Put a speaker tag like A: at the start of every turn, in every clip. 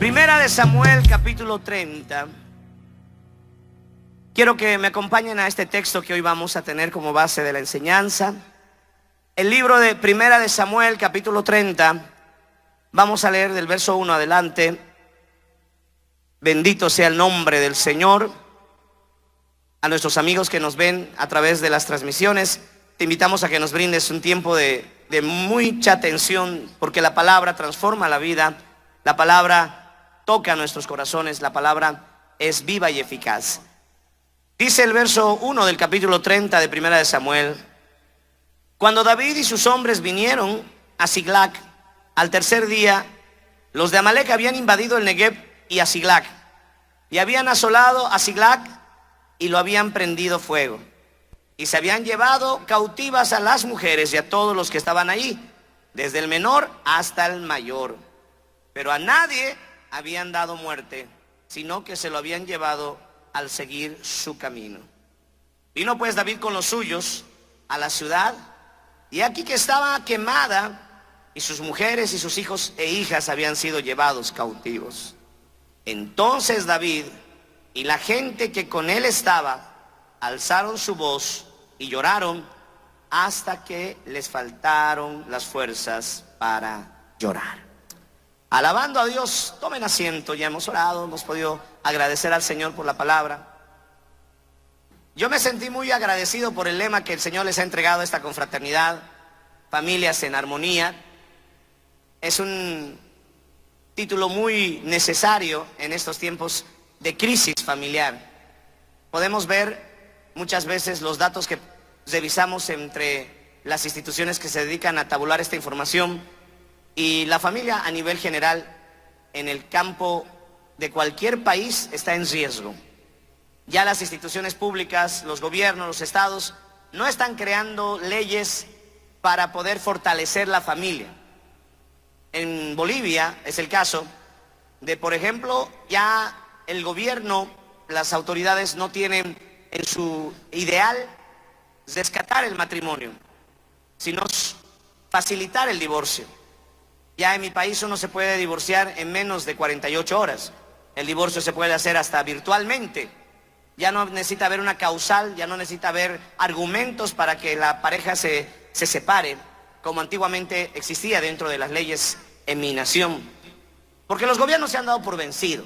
A: Primera de Samuel, capítulo 30. Quiero que me acompañen a este texto que hoy vamos a tener como base de la enseñanza. El libro de Primera de Samuel, capítulo 30. Vamos a leer del verso 1 adelante. Bendito sea el nombre del Señor. A nuestros amigos que nos ven a través de las transmisiones, te invitamos a que nos brindes un tiempo de mucha atención, porque la palabra transforma la vida, la palabra toca nuestros corazones, la palabra es viva y eficaz. Dice el verso 1 del capítulo 30 de Primera de Samuel: cuando David y sus hombres vinieron a Siglag, al tercer día, los de Amalec habían invadido el Negev y a Siglag, y habían asolado a Siglag y lo habían prendido fuego, y se habían llevado cautivas a las mujeres y a todos los que estaban allí, desde el menor hasta el mayor, pero a nadie habían dado muerte, sino que se lo habían llevado al seguir su camino. Vino pues David con los suyos a la ciudad, y aquí que estaba quemada, y sus mujeres y sus hijos e hijas habían sido llevados cautivos. Entonces David y la gente que con él estaba alzaron su voz y lloraron hasta que les faltaron las fuerzas para llorar. Alabando a Dios, tomen asiento. Ya hemos orado, hemos podido agradecer al Señor por la palabra. Yo me sentí muy agradecido por el lema que el Señor les ha entregado a esta confraternidad, Familias en Armonía. Es un título muy necesario en estos tiempos de crisis familiar. Podemos ver muchas veces los datos que revisamos entre las instituciones que se dedican a tabular esta información, y la familia a nivel general en el campo de cualquier país está en riesgo. Ya las instituciones públicas, los gobiernos, los estados no están creando leyes para poder fortalecer la familia. En Bolivia es el caso de, por ejemplo, ya el gobierno, las autoridades no tienen en su ideal rescatar el matrimonio, sino facilitar el divorcio. Ya en mi país uno se puede divorciar en menos de 48 horas. El divorcio se puede hacer hasta virtualmente. Ya no necesita haber una causal, ya no necesita haber argumentos para que la pareja se separe, como antiguamente existía dentro de las leyes en mi nación. Porque los gobiernos se han dado por vencido,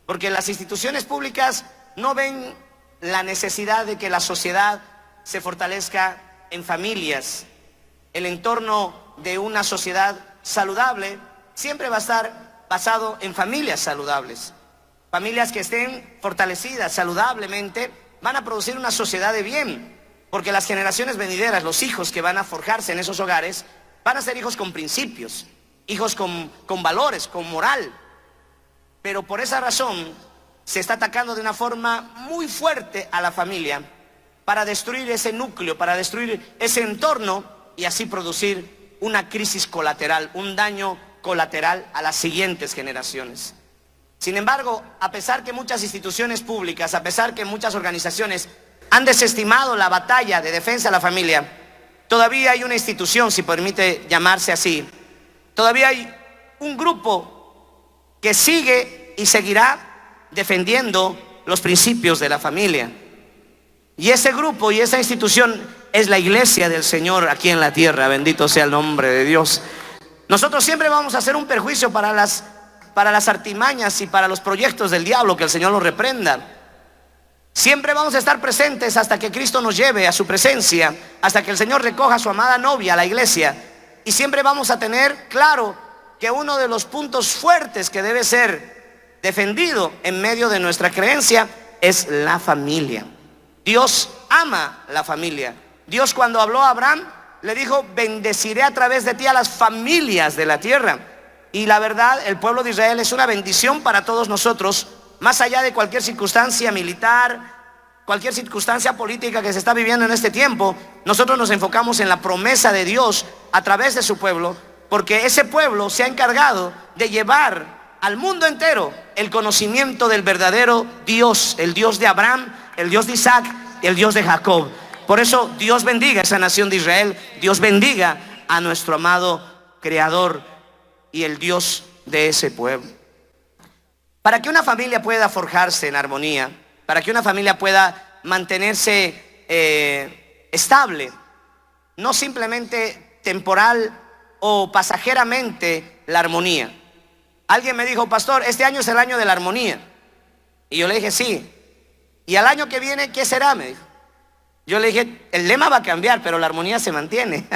A: porque las instituciones públicas no ven la necesidad de que la sociedad se fortalezca en familias. El entorno de una sociedad saludable siempre va a estar basado en familias saludables. Familias que estén fortalecidas saludablemente van a producir una sociedad de bien, porque las generaciones venideras, los hijos que van a forjarse en esos hogares, van a ser hijos con principios, hijos con valores, con moral. Pero por esa razón se está atacando de una forma muy fuerte a la familia para destruir ese núcleo, para destruir ese entorno y así producir una crisis colateral, un daño colateral a las siguientes generaciones. Sin embargo, a pesar que muchas instituciones públicas, a pesar que muchas organizaciones han desestimado la batalla de defensa de la familia, todavía hay una institución, si permite llamarse así, todavía hay un grupo que sigue y seguirá defendiendo los principios de la familia. Y ese grupo y esa institución es la iglesia del Señor aquí en la tierra. Bendito sea el nombre de Dios. Nosotros siempre vamos a hacer un perjuicio para las artimañas y para los proyectos del diablo, que el Señor los reprenda. Siempre vamos a estar presentes hasta que Cristo nos lleve a su presencia, hasta que el Señor recoja a su amada novia, a la iglesia. Y siempre vamos a tener claro que uno de los puntos fuertes que debe ser defendido en medio de nuestra creencia es la familia. Dios ama la familia. Dios, cuando habló a Abraham, le dijo: bendeciré a través de ti a las familias de la tierra. Y la verdad, el pueblo de Israel es una bendición para todos nosotros, más allá de cualquier circunstancia militar, cualquier circunstancia política que se está viviendo en este tiempo. Nosotros nos enfocamos en la promesa de Dios a través de su pueblo, porque ese pueblo se ha encargado de llevar al mundo entero el conocimiento del verdadero Dios, el Dios de Abraham, el Dios de Isaac, el Dios de Jacob. Por eso Dios bendiga a esa nación de Israel, Dios bendiga a nuestro amado Creador y el Dios de ese pueblo. Para que una familia pueda forjarse en armonía, para que una familia pueda mantenerse estable, no simplemente temporal o pasajeramente la armonía. Alguien me dijo: pastor, este año es el año de la armonía. Y yo le dije: sí. ¿Y al año que viene qué será?, me dijo. Yo le dije: el lema va a cambiar, pero la armonía se mantiene.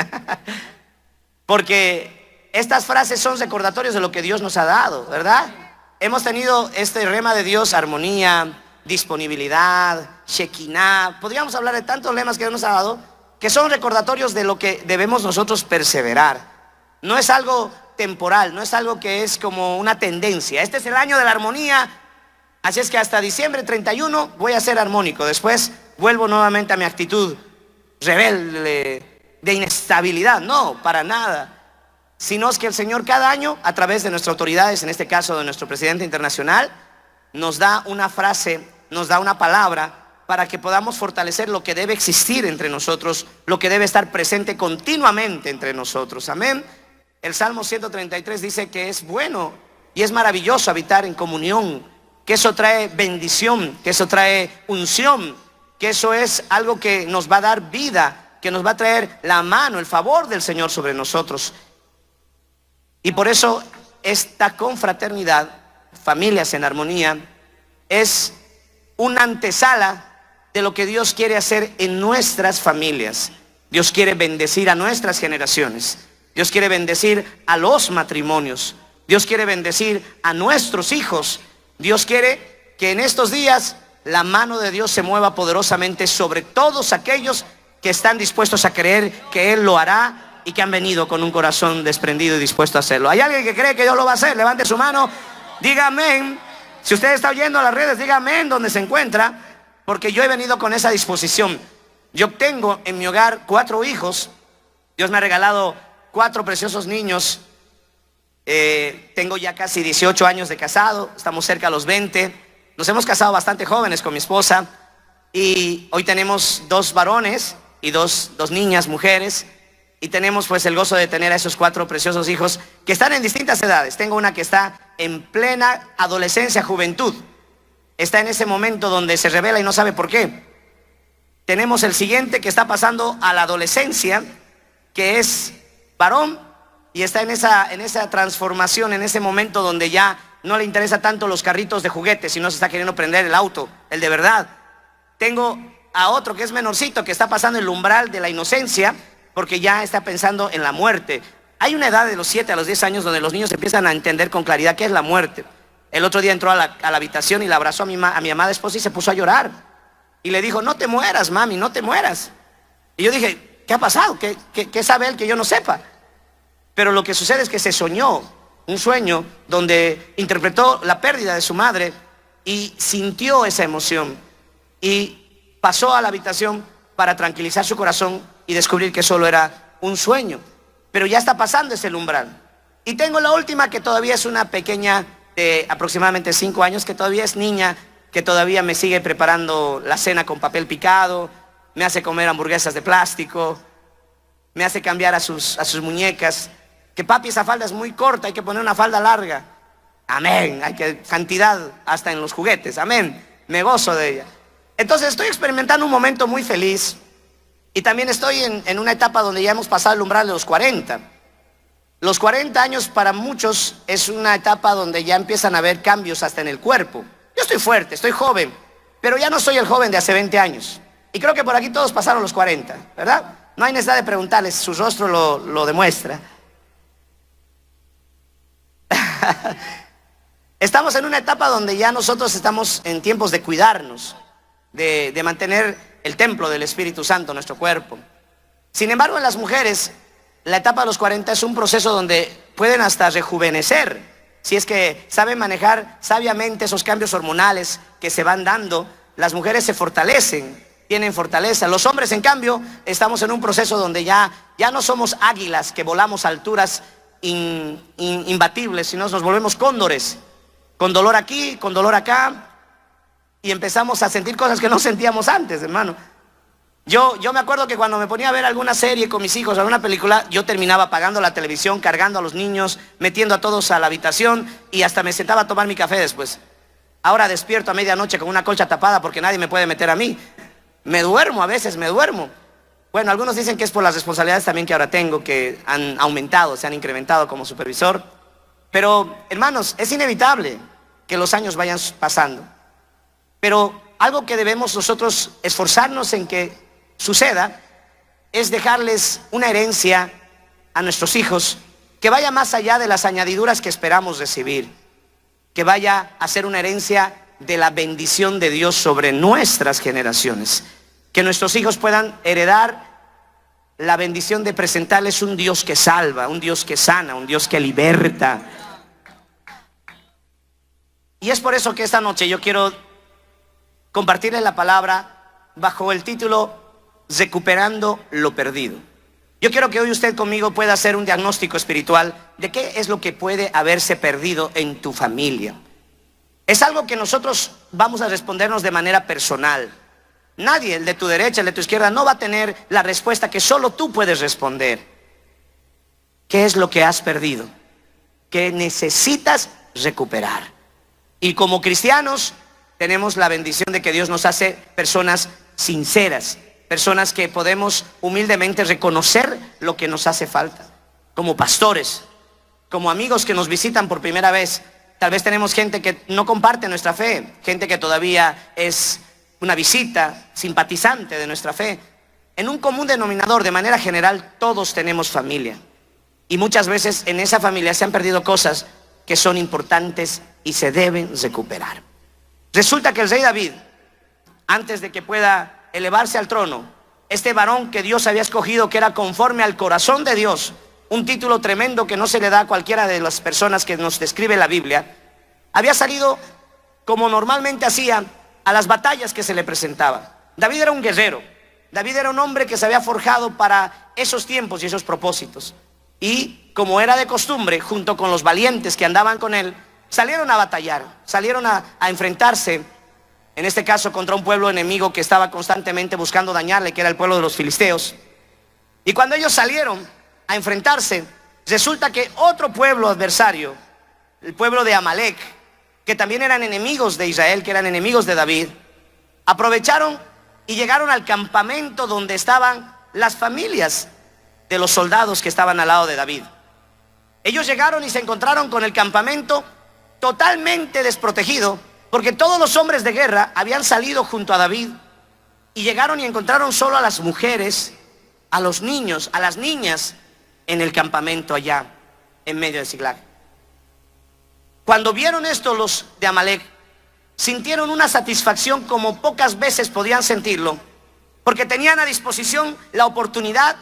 A: Porque estas frases son recordatorios de lo que Dios nos ha dado, ¿verdad? Hemos tenido este lema de Dios: armonía, disponibilidad, Shekinah. Podríamos hablar de tantos lemas que Dios nos ha dado, que son recordatorios de lo que debemos nosotros perseverar. No es algo temporal, no es algo que es como una tendencia. Este es el año de la armonía, así es que hasta diciembre 31 voy a ser armónico. Después vuelvo nuevamente a mi actitud rebelde, de inestabilidad. No, para nada. Sino es que el Señor cada año, a través de nuestras autoridades, en este caso de nuestro presidente internacional, nos da una frase, nos da una palabra para que podamos fortalecer lo que debe existir entre nosotros, lo que debe estar presente continuamente entre nosotros. Amén. El Salmo 133 dice que es bueno y es maravilloso habitar en comunión, que eso trae bendición, que eso trae unción, que eso es algo que nos va a dar vida, que nos va a traer la mano, el favor del Señor sobre nosotros. Y por eso esta confraternidad, familias en armonía, es una antesala de lo que Dios quiere hacer en nuestras familias. Dios quiere bendecir a nuestras generaciones. Dios quiere bendecir a los matrimonios. Dios quiere bendecir a nuestros hijos. Dios quiere que en estos días la mano de Dios se mueva poderosamente sobre todos aquellos que están dispuestos a creer que Él lo hará y que han venido con un corazón desprendido y dispuesto a hacerlo. ¿Hay alguien que cree que Dios lo va a hacer? Levante su mano, diga amén. Si usted está oyendo a las redes, diga amén donde se encuentra, porque yo he venido con esa disposición. Yo tengo en mi hogar 4 hijos. Dios me ha regalado 4 preciosos niños. Tengo ya casi 18 años de casado, estamos cerca a los 20. Nos hemos casado bastante jóvenes con mi esposa y hoy tenemos 2 varones y dos niñas, mujeres. Y tenemos pues el gozo de tener a esos 4 preciosos hijos que están en distintas edades. Tengo una que está en plena adolescencia, juventud. Está en ese momento donde se revela y no sabe por qué. Tenemos el siguiente que está pasando a la adolescencia, que es varón, y está en esa transformación, en ese momento donde ya no le interesa tanto los carritos de juguetes, sino se está queriendo prender el auto, el de verdad. Tengo a otro que es menorcito, que está pasando el umbral de la inocencia, porque ya está pensando en la muerte. Hay una edad de los 7 a los 10 años donde los niños empiezan a entender con claridad qué es la muerte. El otro día entró a la habitación y la abrazó a mi amada esposa y se puso a llorar. Y le dijo: no te mueras, mami, no te mueras. Y yo dije: ¿qué ha pasado? ¿Qué sabe él que yo no sepa? Pero lo que sucede es que se soñó un sueño donde interpretó la pérdida de su madre y sintió esa emoción. Y pasó a la habitación para tranquilizar su corazón y descubrir que solo era un sueño. Pero ya está pasando ese umbral. Y tengo la última, que todavía es una pequeña de aproximadamente 5 años, que todavía es niña, que todavía me sigue preparando la cena con papel picado, me hace comer hamburguesas de plástico, me hace cambiar a sus muñecas, que papi, esa falda es muy corta, hay que poner una falda larga. Amén, hay que cantidad hasta en los juguetes, amén, me gozo de ella. Entonces estoy experimentando un momento muy feliz. Y también estoy en una etapa donde ya hemos pasado el umbral de los 40. Los 40 años para muchos es una etapa donde ya empiezan a haber cambios hasta en el cuerpo. Yo estoy fuerte, estoy joven, pero ya no soy el joven de hace 20 años. Y creo que por aquí todos pasaron los 40, ¿verdad? No hay necesidad de preguntarles, su rostro lo demuestra. Estamos en una etapa donde ya nosotros estamos en tiempos de cuidarnos, de mantener el templo del Espíritu Santo, nuestro cuerpo. Sin embargo, en las mujeres, la etapa de los 40 es un proceso donde pueden hasta rejuvenecer, si es que saben manejar sabiamente esos cambios hormonales que se van dando. Las mujeres se fortalecen, tienen fortaleza. Los hombres, en cambio, estamos en un proceso donde ya no somos águilas que volamos a alturas imbatibles, sino nos volvemos cóndores, con dolor aquí, con dolor acá. Y empezamos a sentir cosas que no sentíamos antes, hermano. Yo me acuerdo que cuando me ponía a ver alguna serie con mis hijos, alguna película, yo terminaba apagando la televisión, cargando a los niños, metiendo a todos a la habitación y hasta me sentaba a tomar mi café después. Ahora despierto a medianoche con una colcha tapada porque nadie me puede meter a mí. Me duermo, a veces me duermo. Bueno, algunos dicen que es por las responsabilidades también que ahora tengo, que han aumentado, se han incrementado como supervisor. Pero, hermanos, es inevitable que los años vayan pasando. Pero algo que debemos nosotros esforzarnos en que suceda es dejarles una herencia a nuestros hijos que vaya más allá de las añadiduras que esperamos recibir, que vaya a ser una herencia de la bendición de Dios sobre nuestras generaciones, que nuestros hijos puedan heredar la bendición de presentarles un Dios que salva, un Dios que sana, un Dios que liberta. Y es por eso que esta noche yo quiero compartirles la palabra bajo el título Recuperando lo perdido. Yo quiero que hoy usted conmigo pueda hacer un diagnóstico espiritual de qué es lo que puede haberse perdido en tu familia. Es algo que nosotros vamos a respondernos de manera personal. Nadie, el de tu derecha, el de tu izquierda, no va a tener la respuesta que solo tú puedes responder. ¿Qué es lo que has perdido? ¿Qué necesitas recuperar? Y como cristianos tenemos la bendición de que Dios nos hace personas sinceras, personas que podemos humildemente reconocer lo que nos hace falta. Como pastores, como amigos que nos visitan por primera vez. Tal vez tenemos gente que no comparte nuestra fe, gente que todavía es una visita, simpatizante de nuestra fe. En un común denominador, de manera general, todos tenemos familia. Y muchas veces en esa familia se han perdido cosas que son importantes y se deben recuperar. Resulta que el rey David, antes de que pueda elevarse al trono, este varón que Dios había escogido, que era conforme al corazón de Dios, un título tremendo que no se le da a cualquiera de las personas que nos describe la Biblia, había salido como normalmente hacía a las batallas que se le presentaban. David era un guerrero, David era un hombre que se había forjado para esos tiempos y esos propósitos. Y como era de costumbre, junto con los valientes que andaban con él, salieron a batallar, salieron a enfrentarse, en este caso contra un pueblo enemigo que estaba constantemente buscando dañarle, que era el pueblo de los filisteos. Y cuando ellos salieron a enfrentarse, resulta que otro pueblo adversario, el pueblo de Amalek, que también eran enemigos de Israel, que eran enemigos de David, aprovecharon y llegaron al campamento donde estaban las familias de los soldados que estaban al lado de David. Ellos llegaron y se encontraron con el campamento totalmente desprotegido, porque todos los hombres de guerra habían salido junto a David y llegaron y encontraron solo a las mujeres, a los niños, a las niñas en el campamento allá en medio de Siglag. Cuando vieron esto los de Amalek, sintieron una satisfacción como pocas veces podían sentirlo, porque tenían a disposición la oportunidad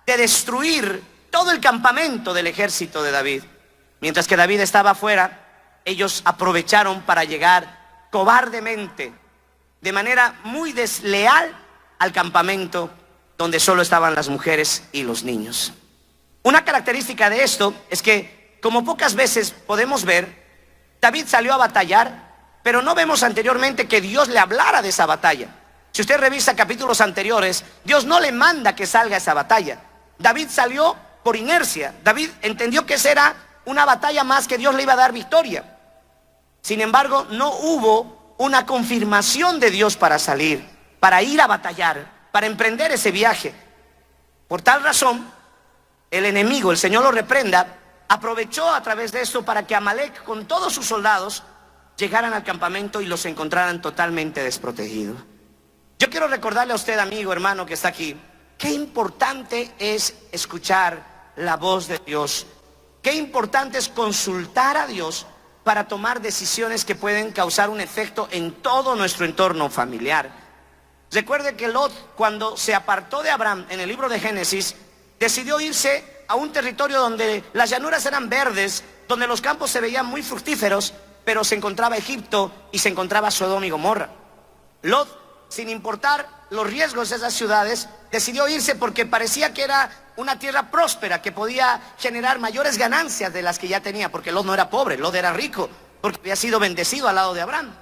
A: de destruir todo el campamento del ejército de David. Mientras que David estaba afuera, ellos aprovecharon para llegar cobardemente, de manera muy desleal, al campamento donde solo estaban las mujeres y los niños. Una característica de esto es que, como pocas veces podemos ver, David salió a batallar, pero no vemos anteriormente que Dios le hablara de esa batalla. Si usted revisa capítulos anteriores, Dios no le manda que salga a esa batalla. David salió por inercia. David entendió que esa era una batalla más, que Dios le iba a dar victoria. Sin embargo, no hubo una confirmación de Dios para salir, para ir a batallar, para emprender ese viaje. Por tal razón, el enemigo, el Señor lo reprenda, aprovechó a través de esto para que Amalek con todos sus soldados llegaran al campamento y los encontraran totalmente desprotegidos. Yo quiero recordarle a usted, amigo, hermano que está aquí, qué importante es escuchar la voz de Dios. Qué importante es consultar a Dios para tomar decisiones que pueden causar un efecto en todo nuestro entorno familiar. Recuerde que Lot, cuando se apartó de Abraham en el libro de Génesis, decidió irse a un territorio donde las llanuras eran verdes, donde los campos se veían muy fructíferos, pero se encontraba Egipto y se encontraba Sodoma y Gomorra. Lot, sin importar los riesgos de esas ciudades, decidió irse porque parecía que era una tierra próspera, que podía generar mayores ganancias de las que ya tenía, porque Lot no era pobre, Lot era rico, porque había sido bendecido al lado de Abraham.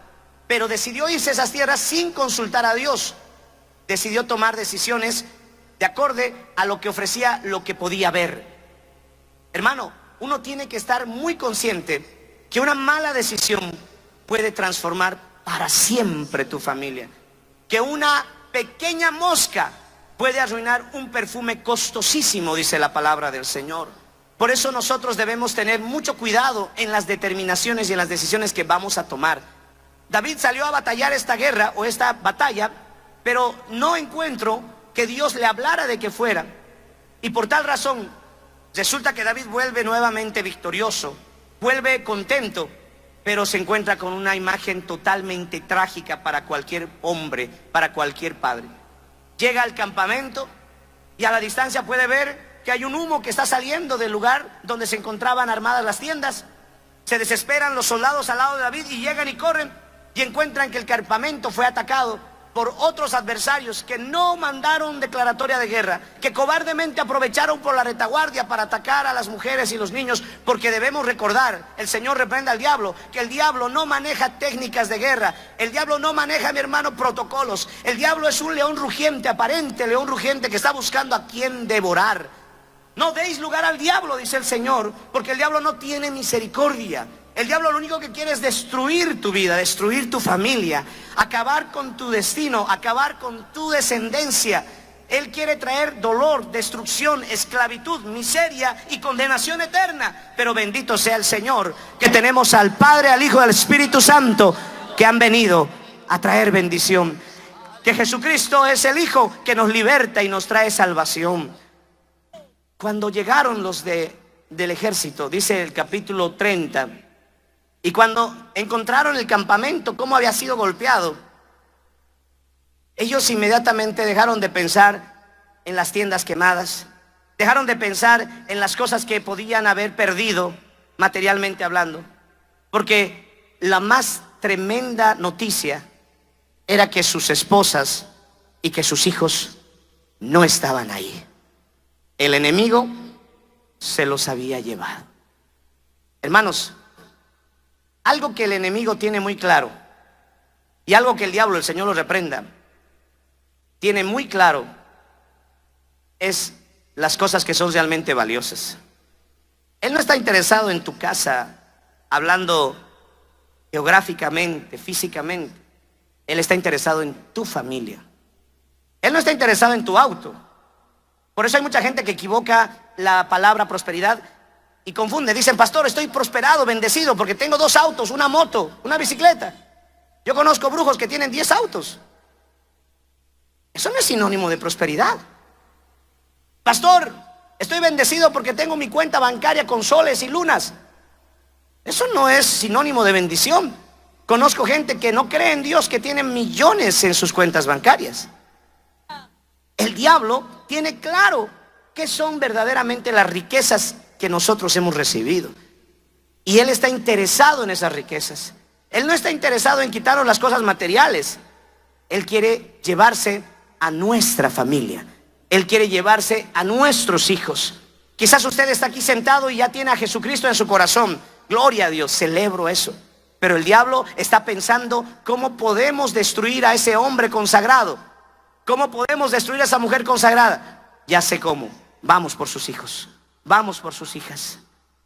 A: Pero decidió irse a esas tierras sin consultar a Dios. Decidió tomar decisiones de acorde a lo que ofrecía, lo que podía ver. Hermano, uno tiene que estar muy consciente que una mala decisión puede transformar para siempre tu familia. Que una pequeña mosca puede arruinar un perfume costosísimo, dice la palabra del Señor. Por eso nosotros debemos tener mucho cuidado en las determinaciones y en las decisiones que vamos a tomar. David salió a batallar esta guerra o esta batalla, pero no encuentro que Dios le hablara de que fuera. Y por tal razón, resulta que David vuelve nuevamente victorioso, vuelve contento, pero se encuentra con una imagen totalmente trágica para cualquier hombre, para cualquier padre. Llega al campamento y a la distancia puede ver que hay un humo que está saliendo del lugar donde se encontraban armadas las tiendas. Se desesperan los soldados al lado de David y llegan y corren y encuentran que el campamento fue atacado por otros adversarios que no mandaron declaratoria de guerra, que cobardemente aprovecharon por la retaguardia para atacar a las mujeres y los niños, porque debemos recordar, el Señor reprenda al diablo, que el diablo no maneja técnicas de guerra, el diablo no maneja, mi hermano, protocolos. El diablo es un león rugiente, aparente león rugiente, que está buscando a quien devorar. No deis lugar al diablo, dice el Señor, porque el diablo no tiene misericordia. El diablo lo único que quiere es destruir tu vida, destruir tu familia, acabar con tu destino, acabar con tu descendencia. Él quiere traer dolor, destrucción, esclavitud, miseria y condenación eterna. Pero bendito sea el Señor, que tenemos al Padre, al Hijo y al Espíritu Santo, que han venido a traer bendición. Que Jesucristo es el Hijo que nos liberta y nos trae salvación. Cuando llegaron los del ejército, dice el capítulo 30, y cuando encontraron el campamento, cómo había sido golpeado, ellos inmediatamente dejaron de pensar en las tiendas quemadas, dejaron de pensar en las cosas que podían haber perdido materialmente hablando, porque la más tremenda noticia era que sus esposas y que sus hijos no estaban ahí. El enemigo se los había llevado. Hermanos, algo que el enemigo tiene muy claro, y algo que el diablo, el Señor lo reprenda, tiene muy claro, es las cosas que son realmente valiosas. Él no está interesado en tu casa, hablando geográficamente, físicamente. Él está interesado en tu familia. Él no está interesado en tu auto. Por eso hay mucha gente que equivoca la palabra prosperidad y confunde. Dicen: pastor, estoy prosperado, bendecido, porque tengo 2 autos, una moto, una bicicleta. Yo conozco brujos que tienen 10 autos. Eso no es sinónimo de prosperidad. Pastor, estoy bendecido porque tengo mi cuenta bancaria con soles y lunas. Eso no es sinónimo de bendición. Conozco gente que no cree en Dios, que tiene millones en sus cuentas bancarias. El diablo tiene claro qué son verdaderamente las riquezas que nosotros hemos recibido. Y él está interesado en esas riquezas. Él no está interesado en quitarnos las cosas materiales. Él quiere llevarse a nuestra familia. Él quiere llevarse a nuestros hijos. Quizás usted está aquí sentado y ya tiene a Jesucristo en su corazón. Gloria a Dios, celebro eso. Pero el diablo está pensando cómo podemos destruir a ese hombre consagrado. ¿Cómo podemos destruir a esa mujer consagrada? Ya sé cómo. Vamos por sus hijos. Vamos por sus hijas.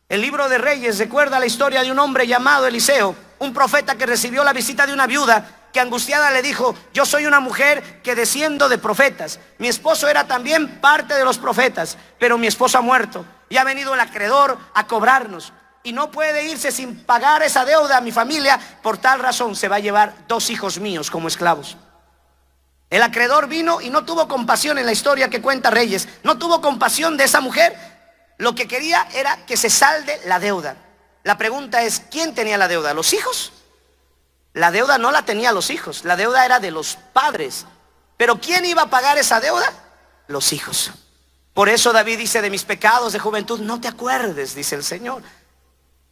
A: El libro de Reyes recuerda la historia de un hombre llamado Eliseo, un profeta que recibió la visita de una viuda que angustiada le dijo: yo soy una mujer que desciendo de profetas. Mi esposo era también parte de los profetas, pero mi esposo ha muerto y ha venido el acreedor a cobrarnos. Y no puede irse sin pagar esa deuda a mi familia. Por tal razón se va a llevar 2 hijos míos como esclavos. El acreedor vino y no tuvo compasión. En la historia que cuenta Reyes, no tuvo compasión de esa mujer. Lo que quería era que se salde la deuda. La pregunta es: ¿quién tenía la deuda? ¿Los hijos? La deuda no la tenían los hijos, la deuda era de los padres. Pero ¿quién iba a pagar esa deuda? Los hijos. Por eso David dice: de mis pecados de juventud no te acuerdes, dice el Señor.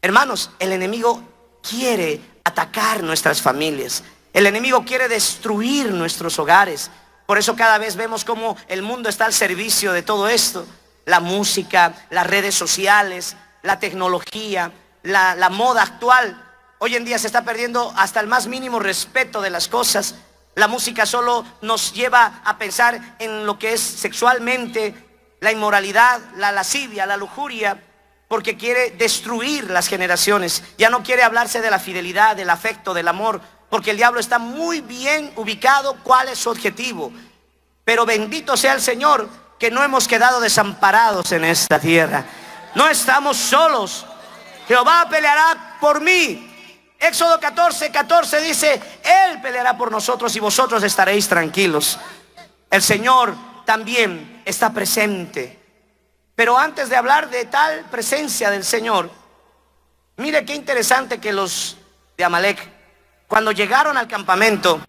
A: Hermanos, el enemigo quiere atacar nuestras familias. El enemigo quiere destruir nuestros hogares. Por eso cada vez vemos cómo el mundo está al servicio de todo esto. La música, las redes sociales, la tecnología, la moda actual. Hoy en día se está perdiendo hasta el más mínimo respeto de las cosas. La música solo nos lleva a pensar en lo que es sexualmente, la inmoralidad, la lascivia, la lujuria. porque quiere destruir las generaciones. Ya no quiere hablarse de la fidelidad, del afecto, del amor, porque el diablo está muy bien ubicado cuál es su objetivo. Pero bendito sea el Señor que no hemos quedado desamparados en esta tierra. No estamos solos. Jehová peleará por mí. Éxodo 14:14 dice: Él peleará por nosotros y vosotros estaréis tranquilos. El Señor también está presente. Pero antes de hablar de tal presencia del Señor, mire qué interesante que los de Amalec, cuando llegaron al campamento,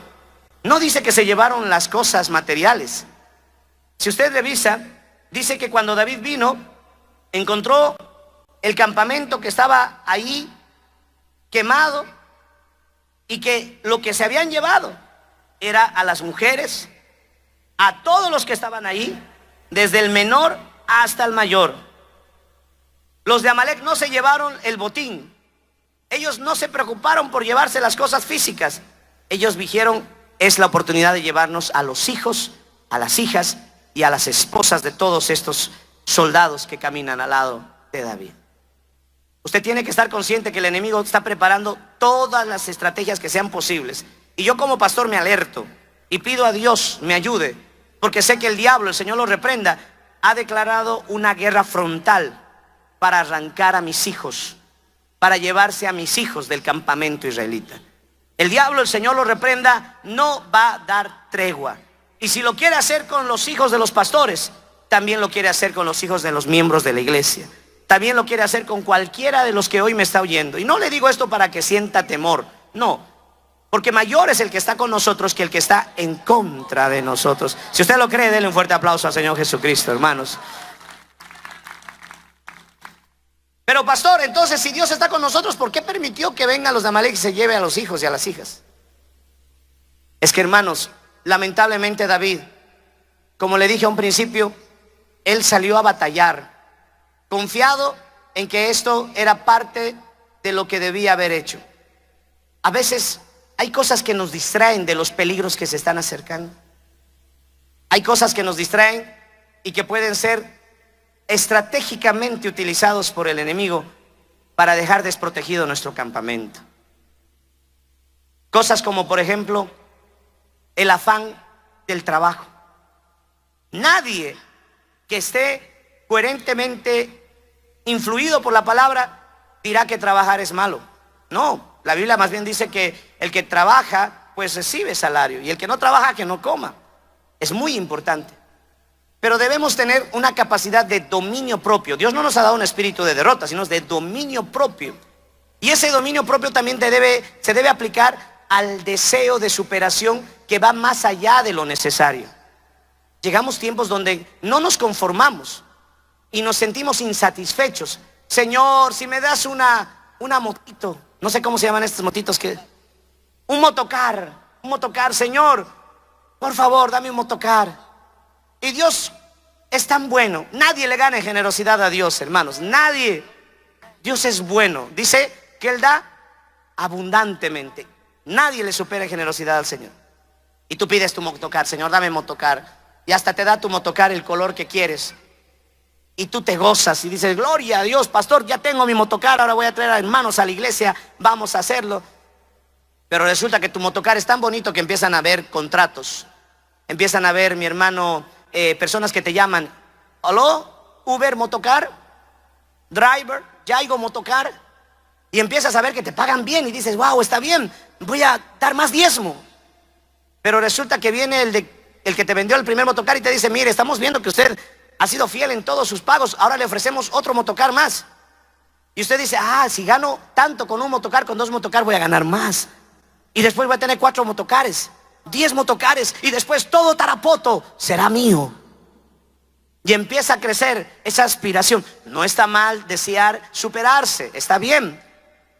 A: no dice que se llevaron las cosas materiales. Si usted revisa, dice que cuando David vino, encontró el campamento que estaba ahí quemado, y que lo que se habían llevado era a las mujeres, a todos los que estaban ahí, desde el menor hasta el mayor. Los de Amalec no se llevaron el botín. Ellos no se preocuparon por llevarse las cosas físicas. Ellos dijeron: es la oportunidad de llevarnos a los hijos, a las hijas y a las esposas de todos estos soldados que caminan al lado de David. Usted tiene que estar consciente que el enemigo está preparando todas las estrategias que sean posibles. Y yo como pastor me alerto y pido a Dios me ayude, porque sé que el diablo, el Señor lo reprenda, ha declarado una guerra frontal para arrancar a mis hijos, para llevarse a mis hijos del campamento israelita. El diablo, el Señor lo reprenda, no va a dar tregua. Y si lo quiere hacer con los hijos de los pastores, también lo quiere hacer con los hijos de los miembros de la iglesia. También lo quiere hacer con cualquiera de los que hoy me está oyendo. Y no le digo esto para que sienta temor, no, porque mayor es el que está con nosotros que el que está en contra de nosotros. Si usted lo cree, denle un fuerte aplauso al Señor Jesucristo, hermanos. Pero pastor, entonces si Dios está con nosotros, ¿por qué permitió que vengan los de Amalek y se lleve a los hijos y a las hijas? Es que, hermanos, lamentablemente David, como le dije a un principio, él salió a batallar, confiado en que esto era parte de lo que debía haber hecho. A veces hay cosas que nos distraen de los peligros que se están acercando. Hay cosas que nos distraen y que pueden ser estratégicamente utilizados por el enemigo para dejar desprotegido nuestro campamento. Cosas como, por ejemplo, el afán del trabajo. Nadie que esté coherentemente influido por la palabra dirá que trabajar es malo. No, la Biblia más bien dice que el que trabaja pues recibe salario, y el que no trabaja que no coma. Es muy importante. Pero debemos tener una capacidad de dominio propio. Dios no nos ha dado un espíritu de derrota, sino de dominio propio. Y ese dominio propio también se debe aplicar al deseo de superación que va más allá de lo necesario. Llegamos tiempos donde no nos conformamos y nos sentimos insatisfechos. Señor, si me das una motito, no sé cómo se llaman estas motitos, un motocar, Señor, por favor, dame un motocar. Y Dios es tan bueno. Nadie le gana en generosidad a Dios, hermanos. Nadie. Dios es bueno. Dice que Él da abundantemente. Nadie le supera en generosidad al Señor. Y tú pides tu motocar: Señor, dame motocar. Y hasta te da tu motocar el color que quieres. Y tú te gozas y dices: gloria a Dios, pastor, ya tengo mi motocar, ahora voy a traer a hermanos a la iglesia, vamos a hacerlo. Pero resulta que tu motocar es tan bonito que empiezan a haber contratos. Empiezan a ver, mi hermano, personas que te llaman: aló, Uber motocar, driver, Yaigo motocar. Y empiezas a ver que te pagan bien y dices: wow, está bien, voy a dar más diezmo. Pero resulta que viene el que te vendió el primer motocar y te dice: mire, estamos viendo que usted ha sido fiel en todos sus pagos, ahora le ofrecemos otro motocar más. Y usted dice: si gano tanto con un motocar, con 2 motocar voy a ganar más. Y después voy a tener 4 motocares, 10 motocares, y después todo Tarapoto será mío. Y empieza a crecer esa aspiración. No está mal desear superarse, está bien,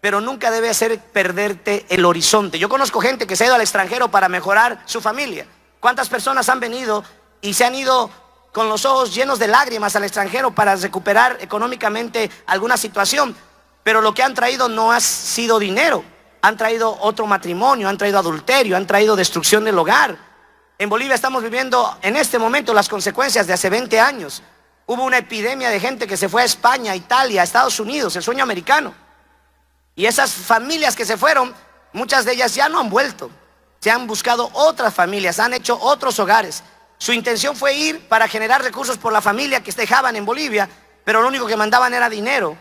A: pero nunca debe hacer perderte el horizonte. Yo conozco gente que se ha ido al extranjero para mejorar su familia. ¿Cuántas personas han venido y se han ido con los ojos llenos de lágrimas al extranjero para recuperar económicamente alguna situación? Pero lo que han traído no ha sido dinero. Han traído otro matrimonio, han traído adulterio, han traído destrucción del hogar. En Bolivia estamos viviendo en este momento las consecuencias de hace 20 años. hubo una epidemia de gente que se fue a España, a Italia, a Estados Unidos, el sueño americano. Y esas familias que se fueron, muchas de ellas ya no han vuelto. Se han buscado otras familias, han hecho otros hogares. Su intención fue ir para generar recursos por la familia que dejaban en Bolivia, pero lo único que mandaban era dinero.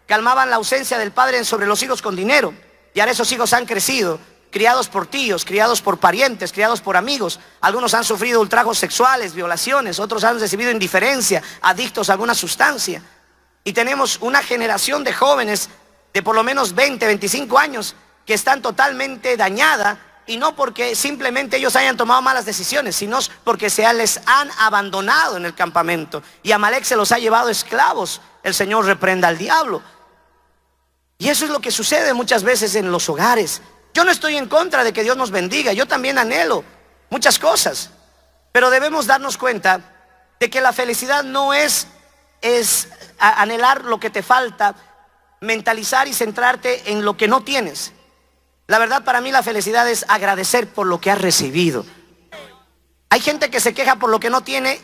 A: Calmaban la ausencia del padre sobre los hijos con dinero. Y ahora esos hijos han crecido, criados por tíos, criados por parientes, criados por amigos. Algunos han sufrido ultrajos sexuales, violaciones, otros han recibido indiferencia, adictos a alguna sustancia. Y tenemos una generación de jóvenes de por lo menos 20, 25 años que están totalmente dañada, y no porque simplemente ellos hayan tomado malas decisiones, sino porque les han abandonado en el campamento y Amalek se los ha llevado esclavos. El Señor reprenda al diablo. Y eso es lo que sucede muchas veces en los hogares. Yo no estoy en contra de que Dios nos bendiga, yo también anhelo muchas cosas, pero debemos darnos cuenta de que la felicidad no es anhelar lo que te falta, mentalizar y centrarte en lo que no tienes. La verdad, para mí la felicidad es agradecer por lo que has recibido. Hay gente que se queja por lo que no tiene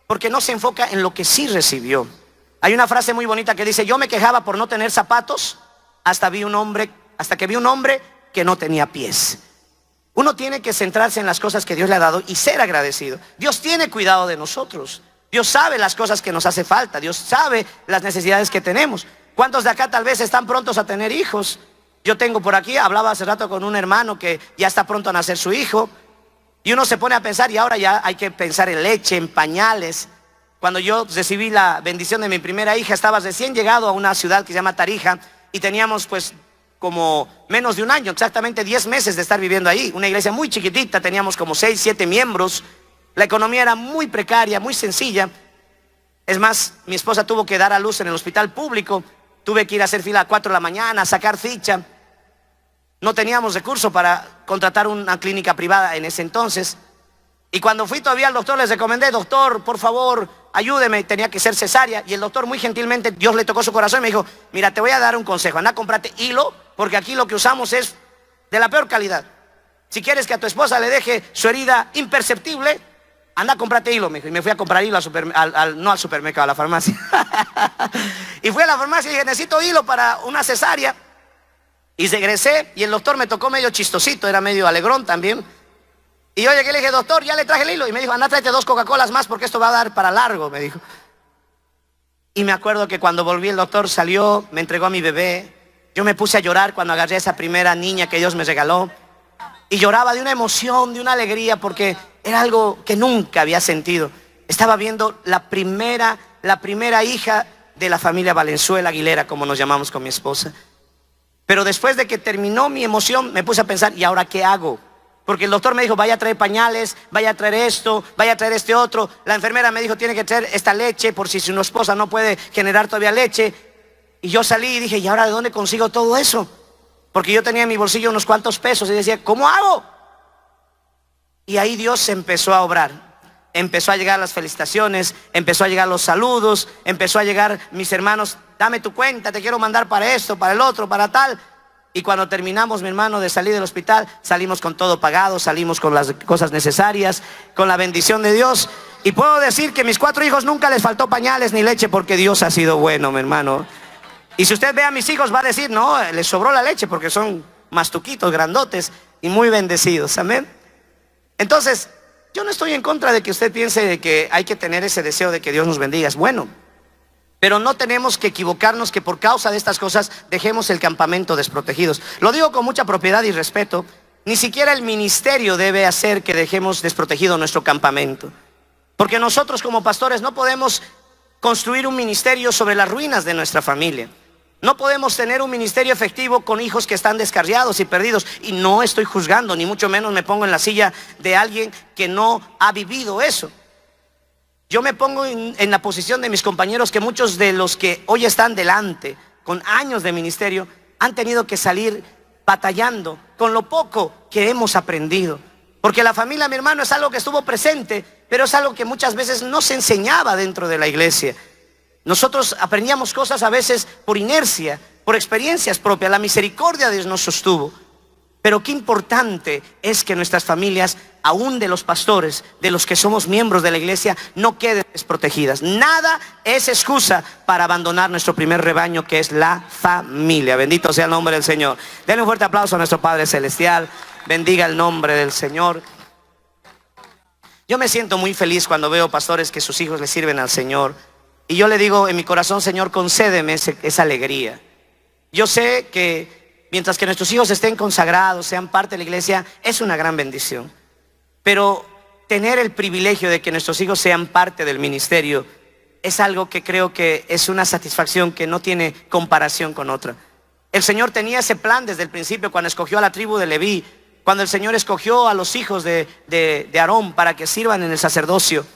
A: porque no se enfoca en lo que sí recibió. Hay una frase muy bonita que dice: yo me quejaba por no tener zapatos hasta que vi un hombre que no tenía pies. Uno tiene que centrarse en las cosas que Dios le ha dado y ser agradecido. Dios tiene cuidado de nosotros. Dios sabe las cosas que nos hace falta. Dios sabe las necesidades que tenemos. ¿Cuántos de acá tal vez están prontos a tener hijos? Yo tengo por aquí, hablaba hace rato con un hermano que ya está pronto a nacer su hijo. Y uno se pone a pensar, y ahora ya hay que pensar en leche, en pañales. Cuando yo recibí la bendición de mi primera hija, estaba recién llegado a una ciudad que se llama Tarija, y teníamos pues como menos de un año, exactamente 10 meses de estar viviendo ahí. Una iglesia muy chiquitita, teníamos como 6, 7 miembros. La economía era muy precaria, muy sencilla. Es más, mi esposa tuvo que dar a luz en el hospital público. Tuve que ir a hacer fila a 4 de la mañana, sacar ficha. No teníamos recursos para contratar una clínica privada en ese entonces. Y cuando fui todavía al doctor, les recomendé: doctor, por favor, ayúdeme. Tenía que ser cesárea. Y el doctor muy gentilmente, Dios le tocó su corazón y me dijo: mira, te voy a dar un consejo. Anda, cómprate hilo, porque aquí lo que usamos es de la peor calidad. Si quieres que a tu esposa le deje su herida imperceptible, anda, cómprate hilo, me dijo. Y me fui a comprar hilo no al supermercado, a la farmacia. Y fui a la farmacia y dije: necesito hilo para una cesárea. Y regresé y el doctor me tocó medio chistosito, era medio alegrón también. Y yo llegué y le dije: doctor, ya le traje el hilo. Y me dijo: anda, tráete 2 Coca-Colas más porque esto va a dar para largo, me dijo. Y me acuerdo que cuando volví, el doctor salió, me entregó a mi bebé. Yo me puse a llorar cuando agarré a esa primera niña que Dios me regaló. Y lloraba de una emoción, de una alegría, porque era algo que nunca había sentido. Estaba viendo la primera hija de la familia Valenzuela Aguilera, como nos llamamos con mi esposa. Pero después de que terminó mi emoción, me puse a pensar: ¿y ahora qué hago? Porque el doctor me dijo: vaya a traer pañales, vaya a traer esto, vaya a traer este otro. La enfermera me dijo: tiene que traer esta leche por si su esposa no puede generar todavía leche. Y yo salí y dije: ¿y ahora de dónde consigo todo eso? Porque yo tenía en mi bolsillo unos cuantos pesos y decía: ¿cómo hago? Y ahí Dios empezó a obrar. Empezó a llegar las felicitaciones, empezó a llegar los saludos, empezó a llegar mis hermanos: dame tu cuenta, te quiero mandar para esto, para el otro, para tal. Y cuando terminamos, mi hermano, de salir del hospital, salimos con todo pagado, salimos con las cosas necesarias, con la bendición de Dios. Y puedo decir que a mis 4 hijos nunca les faltó pañales ni leche, porque Dios ha sido bueno, mi hermano. Y si usted ve a mis hijos, va a decir: no, les sobró la leche, porque son mastuquitos, grandotes y muy bendecidos. Amén. Entonces, yo no estoy en contra de que usted piense de que hay que tener ese deseo de que Dios nos bendiga. Es bueno. Pero no tenemos que equivocarnos que por causa de estas cosas dejemos el campamento desprotegidos. Lo digo con mucha propiedad y respeto. Ni siquiera el ministerio debe hacer que dejemos desprotegido nuestro campamento. Porque nosotros como pastores no podemos construir un ministerio sobre las ruinas de nuestra familia. No podemos tener un ministerio efectivo con hijos que están descarriados y perdidos. Y no estoy juzgando, ni mucho menos me pongo en la silla de alguien que no ha vivido eso. Yo me pongo en la posición de mis compañeros, que muchos de los que hoy están delante, con años de ministerio, han tenido que salir batallando con lo poco que hemos aprendido. Porque la familia, mi hermano, es algo que estuvo presente, pero es algo que muchas veces no se enseñaba dentro de la iglesia. Nosotros aprendíamos cosas a veces por inercia, por experiencias propias. La misericordia de Dios nos sostuvo. Pero qué importante es que nuestras familias, aún de los pastores, de los que somos miembros de la iglesia, no queden desprotegidas. Nada es excusa para abandonar nuestro primer rebaño, que es la familia. Bendito sea el nombre del Señor. Denle un fuerte aplauso a nuestro Padre Celestial. Bendiga el nombre del Señor. Yo me siento muy feliz cuando veo pastores que sus hijos le sirven al Señor. Y yo le digo en mi corazón: Señor, concédeme esa alegría. Yo sé que mientras que nuestros hijos estén consagrados, sean parte de la iglesia, es una gran bendición. Pero tener el privilegio de que nuestros hijos sean parte del ministerio es algo que creo que es una satisfacción que no tiene comparación con otra. El Señor tenía ese plan desde el principio, cuando escogió a la tribu de Leví, cuando el Señor escogió a los hijos de Aarón para que sirvan en el sacerdocio.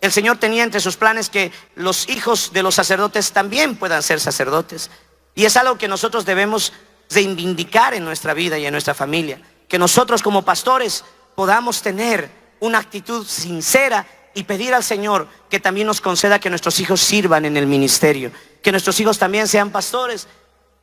A: El Señor tenía entre sus planes que los hijos de los sacerdotes también puedan ser sacerdotes. Y es algo que nosotros debemos reivindicar en nuestra vida y en nuestra familia. Que nosotros como pastores podamos tener una actitud sincera y pedir al Señor que también nos conceda que nuestros hijos sirvan en el ministerio, que nuestros hijos también sean pastores.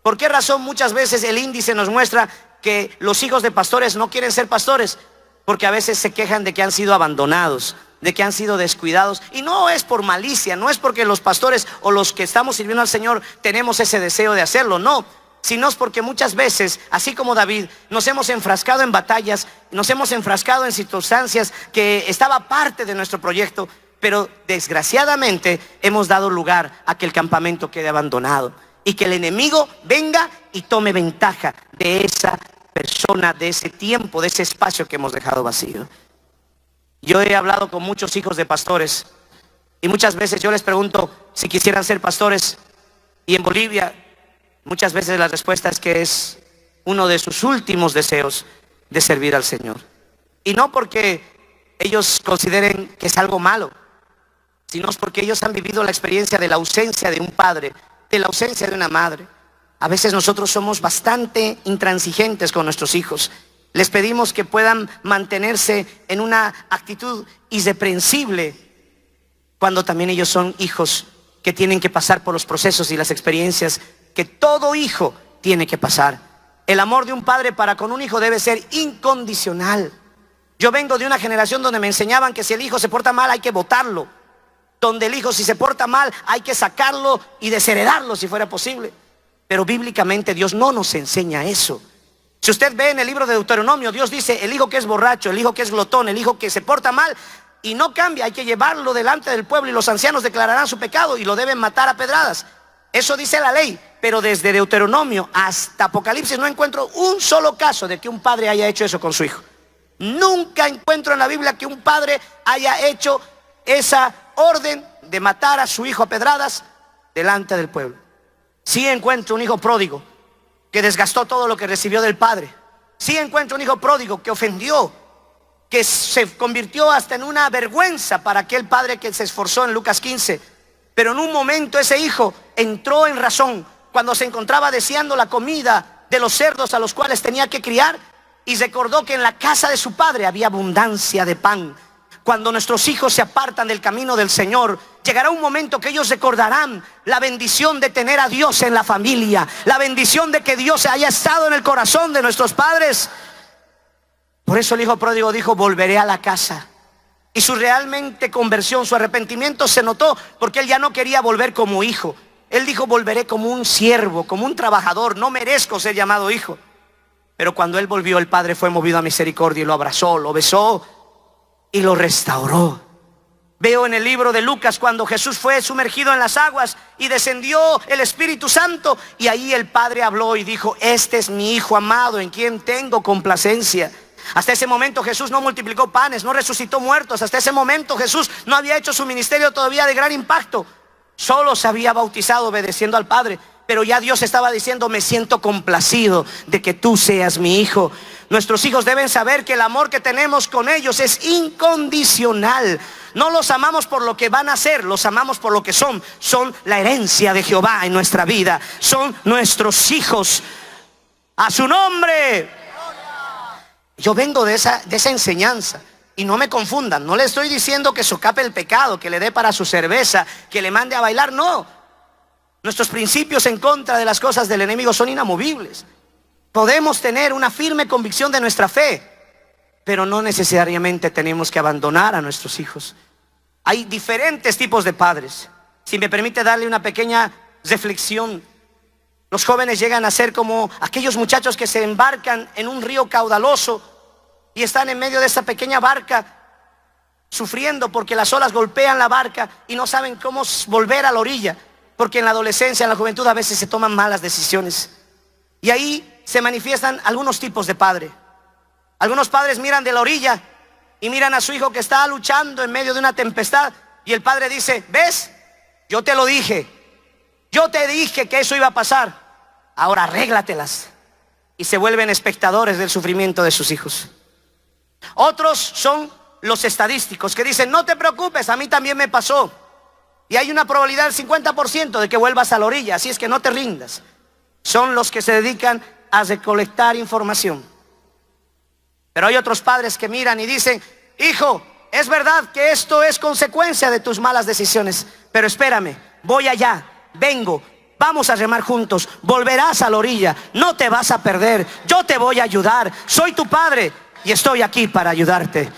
A: ¿Por qué razón muchas veces el índice nos muestra que los hijos de pastores no quieren ser pastores? Porque a veces se quejan de que han sido abandonados, de que han sido descuidados. Y no es por malicia, no es porque los pastores o los que estamos sirviendo al Señor tenemos ese deseo de hacerlo, no, sino es porque muchas veces, así como David, nos hemos enfrascado en batallas, nos hemos enfrascado en circunstancias que estaba parte de nuestro proyecto, pero desgraciadamente hemos dado lugar a que el campamento quede abandonado y que el enemigo venga y tome ventaja de esa persona, de ese tiempo, de ese espacio que hemos dejado vacío. Yo he hablado con muchos hijos de pastores y muchas veces yo les pregunto si quisieran ser pastores, y en Bolivia muchas veces la respuesta es que es uno de sus últimos deseos de servir al Señor. Y no porque ellos consideren que es algo malo, sino es porque ellos han vivido la experiencia de la ausencia de un padre, de la ausencia de una madre. A veces nosotros somos bastante intransigentes con nuestros hijos. Les pedimos que puedan mantenerse en una actitud irreprensible, cuando también ellos son hijos que tienen que pasar por los procesos y las experiencias que todo hijo tiene que pasar. El amor de un padre para con un hijo debe ser incondicional. Yo vengo de una generación donde me enseñaban que si el hijo se porta mal hay que botarlo, donde el hijo, si se porta mal, hay que sacarlo y desheredarlo si fuera posible. Pero bíblicamente Dios no nos enseña eso. Si usted ve en el libro de Deuteronomio, Dios dice: el hijo que es borracho, el hijo que es glotón, el hijo que se porta mal y no cambia, hay que llevarlo delante del pueblo y los ancianos declararán su pecado y lo deben matar a pedradas. Eso dice la ley. Pero desde Deuteronomio hasta Apocalipsis no encuentro un solo caso de que un padre haya hecho eso con su hijo. Nunca encuentro en la Biblia que un padre haya hecho esa orden de matar a su hijo a pedradas delante del pueblo. Sí encuentro un hijo pródigo que desgastó todo lo que recibió del padre. Sí encuentro un hijo pródigo que ofendió, que se convirtió hasta en una vergüenza para aquel padre que se esforzó en Lucas 15. Pero en un momento ese hijo entró en razón cuando se encontraba deseando la comida de los cerdos a los cuales tenía que criar, y recordó que en la casa de su padre había abundancia de pan. Cuando nuestros hijos se apartan del camino del Señor, llegará un momento que ellos recordarán la bendición de tener a Dios en la familia, la bendición de que Dios haya estado en el corazón de nuestros padres. Por eso el hijo pródigo dijo: volveré a la casa. Y su realmente conversión, su arrepentimiento se notó, porque él ya no quería volver como hijo. Él dijo: volveré como un siervo, como un trabajador, no merezco ser llamado hijo. Pero cuando él volvió, el padre fue movido a misericordia y lo abrazó, lo besó y lo restauró. Veo en el libro de Lucas cuando Jesús fue sumergido en las aguas y descendió el Espíritu Santo, y ahí el padre habló y dijo: este es mi hijo amado en quien tengo complacencia. Hasta ese momento Jesús no multiplicó panes, no resucitó muertos. Hasta ese momento Jesús no había hecho su ministerio todavía de gran impacto. Solo se había bautizado obedeciendo al Padre. Pero ya Dios estaba diciendo: me siento complacido de que tú seas mi hijo. Nuestros hijos deben saber que el amor que tenemos con ellos es incondicional. No los amamos por lo que van a hacer, los amamos por lo que son. Son la herencia de Jehová en nuestra vida. Son nuestros hijos. A su nombre. Yo vengo de esa enseñanza. Y no me confundan, no le estoy diciendo que socape el pecado, que le dé para su cerveza, que le mande a bailar, no. Nuestros principios en contra de las cosas del enemigo son inamovibles. Podemos tener una firme convicción de nuestra fe, pero no necesariamente tenemos que abandonar a nuestros hijos. Hay diferentes tipos de padres. Si me permite darle una pequeña reflexión, los jóvenes llegan a ser como aquellos muchachos que se embarcan en un río caudaloso y están en medio de esta pequeña barca sufriendo porque las olas golpean la barca y no saben cómo volver a la orilla, porque en la adolescencia, en la juventud a veces se toman malas decisiones. Y ahí se manifiestan algunos tipos de padre. Algunos padres miran de la orilla y miran a su hijo que está luchando en medio de una tempestad y el padre dice: ¿ves? Yo te lo dije, yo te dije que eso iba a pasar, ahora arréglatelas. Y se vuelven espectadores del sufrimiento de sus hijos. Otros son los estadísticos que dicen: no te preocupes, a mí también me pasó. Y hay una probabilidad del 50% de que vuelvas a la orilla, así es que no te rindas. Son los que se dedican a recolectar información. Pero hay otros padres que miran y dicen: hijo, es verdad que esto es consecuencia de tus malas decisiones, pero espérame, voy allá, vengo, vamos a remar juntos, volverás a la orilla, no te vas a perder, yo te voy a ayudar, soy tu padre y estoy aquí para ayudarte.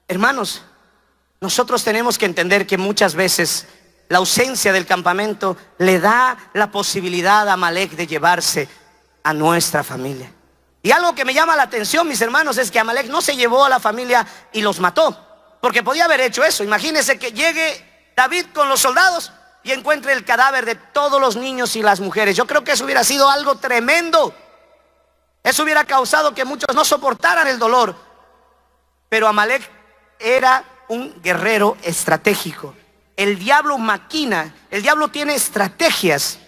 A: Hermanos, nosotros tenemos que entender que muchas veces la ausencia del campamento le da la posibilidad a Amalek de llevarse a nuestra familia. Y algo que me llama la atención, mis hermanos, es que Amalek no se llevó a la familia y los mató, porque podía haber hecho eso. Imagínense que llegue David con los soldados y encuentre el cadáver de todos los niños y las mujeres. Yo creo que eso hubiera sido algo tremendo. Eso hubiera causado que muchos no soportaran el dolor. Pero Amalek era un guerrero estratégico. El diablo maquina, el diablo tiene estrategias.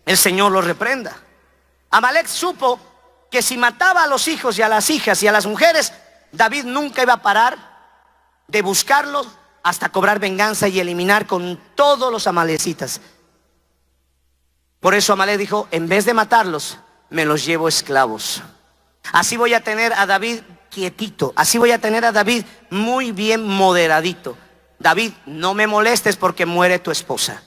A: El Señor lo reprenda. Amalek supo que si mataba a los hijos y a las hijas y a las mujeres, David nunca iba a parar de buscarlos hasta cobrar venganza y eliminar con todos los amalecitas. Por eso Amalek dijo: en vez de matarlos, me los llevo esclavos. Así voy a tener a David quietito, así voy a tener a David muy bien moderadito. David, no me molestes porque muere tu esposa.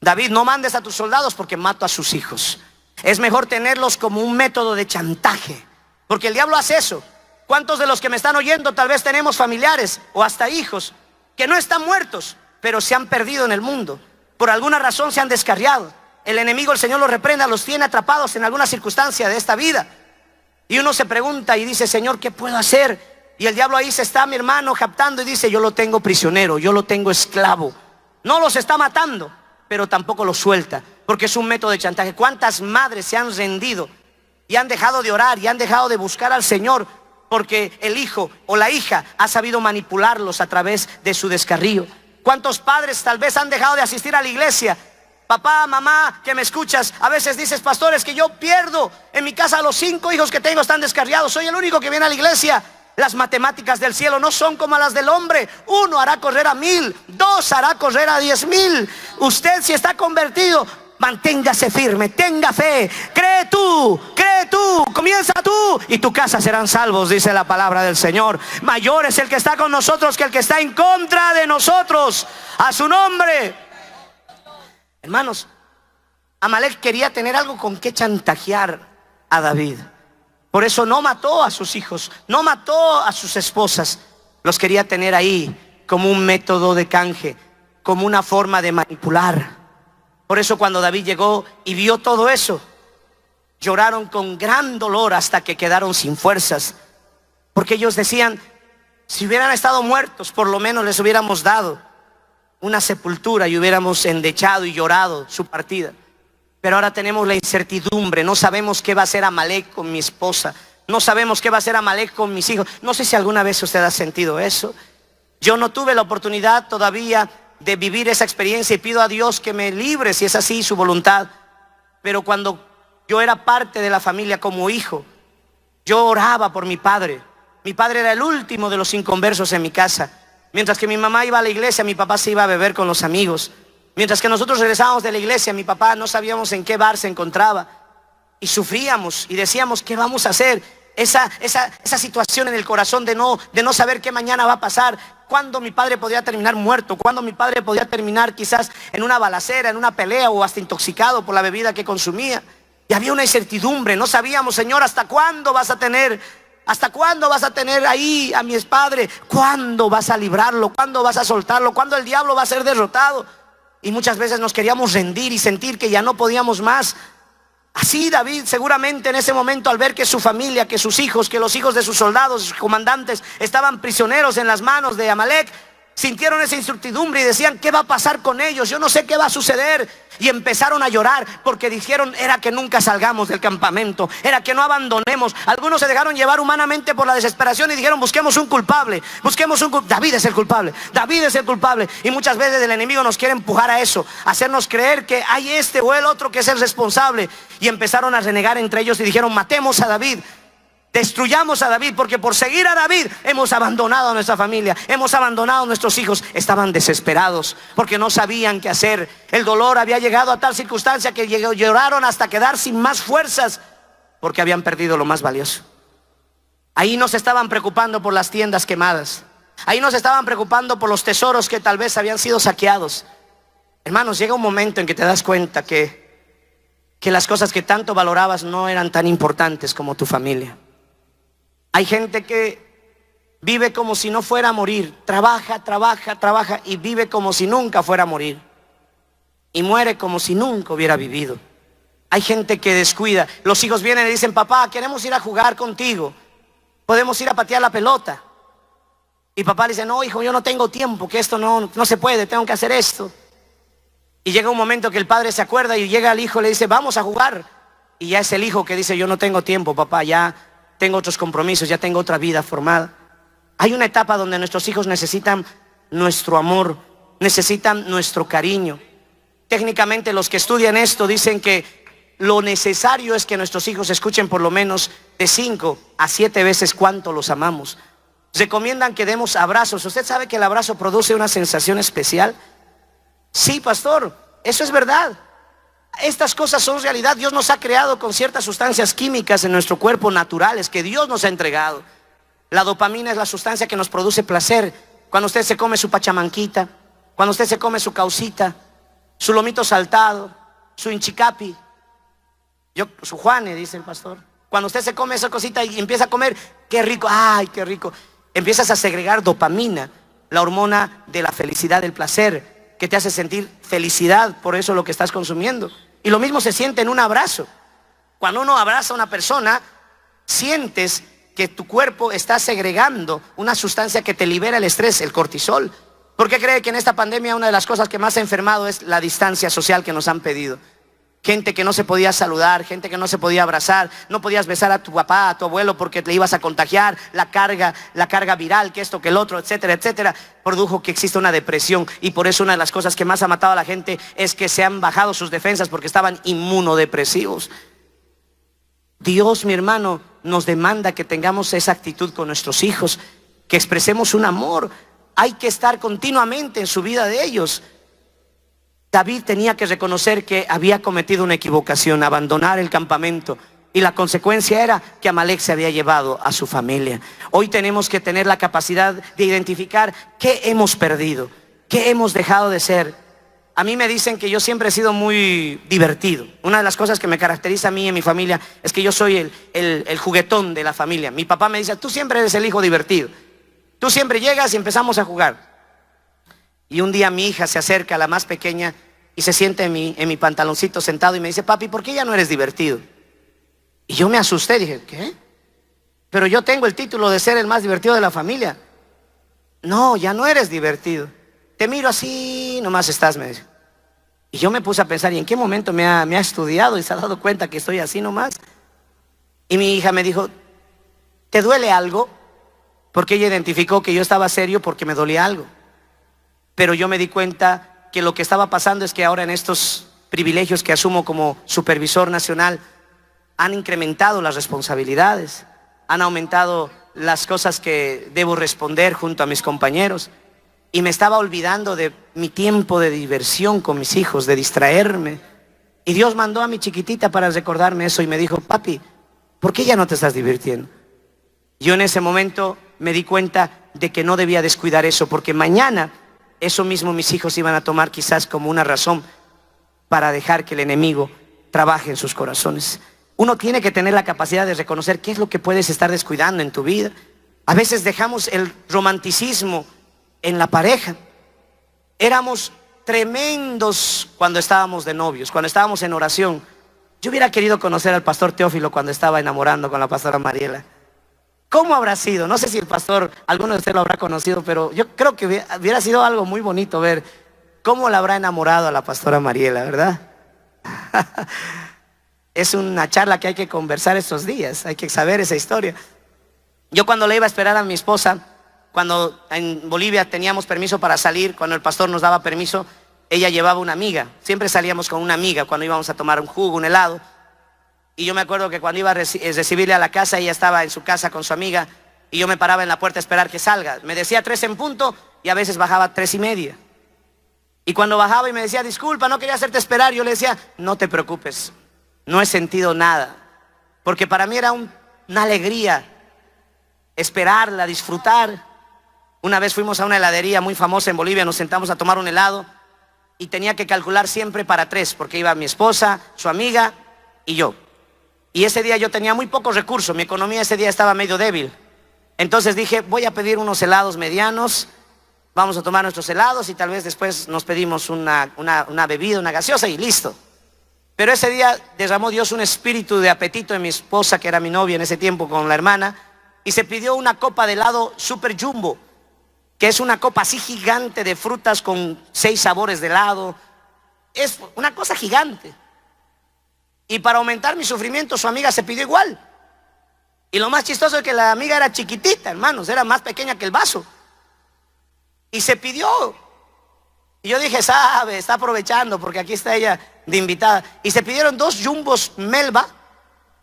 A: David, no mandes a tus soldados porque mato a sus hijos. Es mejor tenerlos como un método de chantaje, porque el diablo hace eso. ¿Cuántos de los que me están oyendo tal vez tenemos familiares o hasta hijos que no están muertos, pero se han perdido en el mundo? Por alguna razón se han descarriado. El enemigo, el Señor los reprenda, los tiene atrapados en alguna circunstancia de esta vida. Y uno se pregunta y dice: Señor, ¿qué puedo hacer? Y el diablo ahí se está, mi hermano, captando y dice: yo lo tengo prisionero, yo lo tengo esclavo. No los está matando, pero tampoco los suelta, porque es un método de chantaje. ¿Cuántas madres se han rendido y han dejado de orar y han dejado de buscar al Señor porque el hijo o la hija ha sabido manipularlos a través de su descarrío? ¿Cuántos padres tal vez han dejado de asistir a la iglesia? Papá, mamá, que me escuchas, a veces dices: pastor, es que yo pierdo en mi casa, los 5 hijos que tengo están descarriados, soy el único que viene a la iglesia. Las matemáticas del cielo no son como las del hombre. 1 hará correr a 1000, 2 hará correr a 10,000. Usted, si está convertido, manténgase firme, tenga fe, cree tú, comienza tú y tu casa serán salvos, dice la palabra del Señor. Mayor es el que está con nosotros que el que está en contra de nosotros. A su nombre. Hermanos, Amalek quería tener algo con que chantajear a David. Por eso no mató a sus hijos, no mató a sus esposas. Los quería tener ahí como un método de canje, como una forma de manipular. Por eso cuando David llegó y vio todo eso, lloraron con gran dolor hasta que quedaron sin fuerzas. Porque ellos decían: si hubieran estado muertos, por lo menos les hubiéramos dado una sepultura y hubiéramos endechado y llorado su partida. Pero ahora tenemos la incertidumbre, no sabemos qué va a hacer Amalek con mi esposa, no sabemos qué va a hacer Amalek con mis hijos. No sé si alguna vez usted ha sentido eso. Yo no tuve la oportunidad todavía de vivir esa experiencia y pido a Dios que me libre si es así su voluntad. Pero cuando yo era parte de la familia como hijo, yo oraba por mi padre. Mi padre era el último de los inconversos en mi casa. Mientras que mi mamá iba a la iglesia, mi papá se iba a beber con los amigos. Mientras que nosotros regresábamos de la iglesia, mi papá no sabíamos en qué bar se encontraba. Y sufríamos y decíamos: ¿qué vamos a hacer? Esa situación en el corazón de no saber qué mañana va a pasar. ¿Cuándo mi padre podría terminar muerto? ¿Cuándo mi padre podría terminar quizás en una balacera, en una pelea o hasta intoxicado por la bebida que consumía? Y había una incertidumbre, no sabíamos, Señor, ¿hasta cuándo vas a tener? ¿Hasta cuándo vas a tener ahí a mi padre? ¿Cuándo vas a librarlo? ¿Cuándo vas a soltarlo? ¿Cuándo el diablo va a ser derrotado? Y muchas veces nos queríamos rendir y sentir que ya no podíamos más. Así David seguramente en ese momento, al ver que su familia, que sus hijos, que los hijos de sus soldados, sus comandantes estaban prisioneros en las manos de Amalek, sintieron esa incertidumbre y decían, ¿qué va a pasar con ellos? Yo no sé qué va a suceder. Y empezaron a llorar porque dijeron, era que nunca salgamos del campamento, era que no abandonemos. Algunos se dejaron llevar humanamente por la desesperación y dijeron, busquemos un culpable, busquemos un culpable. David es el culpable, David es el culpable. Y muchas veces el enemigo nos quiere empujar a eso, hacernos creer que hay este o el otro que es el responsable. Y empezaron a renegar entre ellos y dijeron, matemos a David, destruyamos a David, porque por seguir a David hemos abandonado a nuestra familia, hemos abandonado a nuestros hijos. Estaban desesperados porque no sabían qué hacer. El dolor había llegado a tal circunstancia que lloraron hasta quedar sin más fuerzas porque habían perdido lo más valioso. Ahí no se estaban preocupando por las tiendas quemadas, ahí no se estaban preocupando por los tesoros que tal vez habían sido saqueados. Hermanos, llega un momento en que te das cuenta que las cosas que tanto valorabas no eran tan importantes como tu familia. Hay gente que vive como si no fuera a morir, trabaja, trabaja, trabaja y vive como si nunca fuera a morir y muere como si nunca hubiera vivido. Hay gente que descuida. Los hijos vienen y dicen, papá, queremos ir a jugar contigo, podemos ir a patear la pelota. Y papá le dice, no, hijo, yo no tengo tiempo, que esto no se puede, tengo que hacer esto. Y llega un momento que el padre se acuerda y llega al hijo y le dice, vamos a jugar. Y ya es el hijo que dice, yo no tengo tiempo, papá, ya tengo otros compromisos, ya tengo otra vida formada. Hay una etapa donde nuestros hijos necesitan nuestro amor, necesitan nuestro cariño. Técnicamente los que estudian esto dicen que lo necesario es que nuestros hijos escuchen por lo menos de 5 a 7 veces cuánto los amamos. Recomiendan que demos abrazos. ¿Usted sabe que el abrazo produce una sensación especial? Sí, pastor, eso es verdad. Estas cosas son realidad. Dios nos ha creado con ciertas sustancias químicas en nuestro cuerpo naturales que Dios nos ha entregado. La dopamina es la sustancia que nos produce placer. Cuando usted se come su pachamanquita, cuando usted se come su causita, su lomito saltado, su inchicapi, su juane, dice el pastor. Cuando usted se come esa cosita y empieza a comer, qué rico, ay, qué rico. Empiezas a segregar dopamina, la hormona de la felicidad, del placer, que te hace sentir felicidad por eso lo que estás consumiendo. Y lo mismo se siente en un abrazo. Cuando uno abraza a una persona, sientes que tu cuerpo está segregando una sustancia que te libera el estrés, el cortisol. ¿Por qué cree que en esta pandemia una de las cosas que más ha enfermado es la distancia social que nos han pedido? Gente que no se podía saludar, gente que no se podía abrazar, no podías besar a tu papá, a tu abuelo porque te ibas a contagiar, la carga viral, que esto, que el otro, etcétera, etcétera, produjo que exista una depresión. Y por eso una de las cosas que más ha matado a la gente es que se han bajado sus defensas porque estaban inmunodepresivos. Dios, mi hermano, nos demanda que tengamos esa actitud con nuestros hijos, que expresemos un amor. Hay que estar continuamente en su vida de ellos. David tenía que reconocer que había cometido una equivocación, abandonar el campamento, y la consecuencia era que Amalek se había llevado a su familia. Hoy tenemos que tener la capacidad de identificar qué hemos perdido, qué hemos dejado de ser. A mí me dicen que yo siempre he sido muy divertido. Una de las cosas que me caracteriza a mí y a mi familia es que yo soy el juguetón de la familia. Mi papá me dice, tú siempre eres el hijo divertido, tú siempre llegas y empezamos a jugar. Y un día mi hija se acerca, la más pequeña, y se sienta en mi pantaloncito sentado y me dice, papi, ¿por qué ya no eres divertido? Y yo me asusté, dije, ¿qué? Pero yo tengo el título de ser el más divertido de la familia. No, ya no eres divertido. Te miro así, nomás estás, me dice. Y yo me puse a pensar, ¿y en qué momento me ha estudiado y se ha dado cuenta que estoy así nomás? Y mi hija me dijo, ¿te duele algo? Porque ella identificó que yo estaba serio porque me dolía algo. Pero yo me di cuenta que lo que estaba pasando es que ahora en estos privilegios que asumo como supervisor nacional, han incrementado las responsabilidades, han aumentado las cosas que debo responder junto a mis compañeros, y me estaba olvidando de mi tiempo de diversión con mis hijos, de distraerme. Y Dios mandó a mi chiquitita para recordarme eso y me dijo, papi, ¿por qué ya no te estás divirtiendo? Yo en ese momento me di cuenta de que no debía descuidar eso, porque mañana eso mismo mis hijos iban a tomar quizás como una razón para dejar que el enemigo trabaje en sus corazones. Uno tiene que tener la capacidad de reconocer qué es lo que puedes estar descuidando en tu vida. A veces dejamos el romanticismo en la pareja. Éramos tremendos cuando estábamos de novios, cuando estábamos en oración. Yo hubiera querido conocer al pastor Teófilo cuando estaba enamorando con la pastora Mariela. ¿Cómo habrá sido? No sé si el pastor, alguno de ustedes lo habrá conocido, pero yo creo que hubiera sido algo muy bonito ver cómo la habrá enamorado a la pastora Mariela, ¿verdad? Es una charla que hay que conversar estos días, hay que saber esa historia. Yo cuando le iba a esperar a mi esposa, cuando en Bolivia teníamos permiso para salir, cuando el pastor nos daba permiso, ella llevaba una amiga. Siempre salíamos con una amiga cuando íbamos a tomar un jugo, un helado. Y yo me acuerdo que cuando iba a recibirle a la casa, ella estaba en su casa con su amiga y yo me paraba en la puerta a esperar que salga. Me decía 3 en punto y a veces bajaba 3:30. Y cuando bajaba y me decía, disculpa, no quería hacerte esperar, yo le decía, no te preocupes, no he sentido nada. Porque para mí era una alegría esperarla, disfrutar. Una vez fuimos a una heladería muy famosa en Bolivia, nos sentamos a tomar un helado y tenía que calcular siempre para 3, porque iba mi esposa, su amiga y yo. Y ese día yo tenía muy pocos recursos, mi economía ese día estaba medio débil. Entonces dije, voy a pedir unos helados medianos, vamos a tomar nuestros helados y tal vez después nos pedimos una bebida, una gaseosa y listo. Pero ese día derramó Dios un espíritu de apetito en mi esposa, que era mi novia en ese tiempo con la hermana, y se pidió una copa de helado super jumbo, que es una copa así gigante de frutas con 6 sabores de helado. Es una cosa gigante. Y para aumentar mi sufrimiento, su amiga se pidió igual. Y lo más chistoso es que la amiga era chiquitita, hermanos, era más pequeña que el vaso. Y se pidió. Y yo dije, sabe, está aprovechando porque aquí está ella de invitada. Y se pidieron 2 jumbos Melba.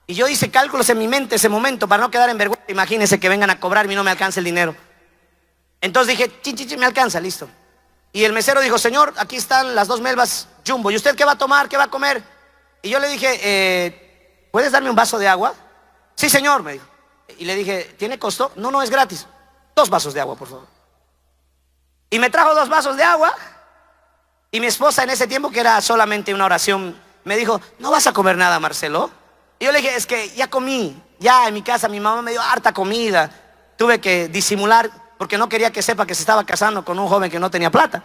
A: Y yo hice cálculos en mi mente ese momento para no quedar en vergüenza. Imagínense que vengan a cobrarme y no me alcance el dinero. Entonces dije, chin, me alcanza, listo. Y el mesero dijo, señor, aquí están las 2 Melbas jumbo. ¿Y usted qué va a tomar? ¿Qué va a comer? Y yo le dije, ¿puedes darme un vaso de agua? Sí, señor, me dijo. Y le dije, ¿tiene costo? No, es gratis. 2 vasos de agua, por favor. Y me trajo 2 vasos de agua. Y mi esposa en ese tiempo, que era solamente una oración, me dijo, ¿no vas a comer nada, Marcelo? Y yo le dije, es que ya comí. Ya en mi casa mi mamá me dio harta comida. Tuve que disimular porque no quería que sepa que se estaba casando con un joven que no tenía plata.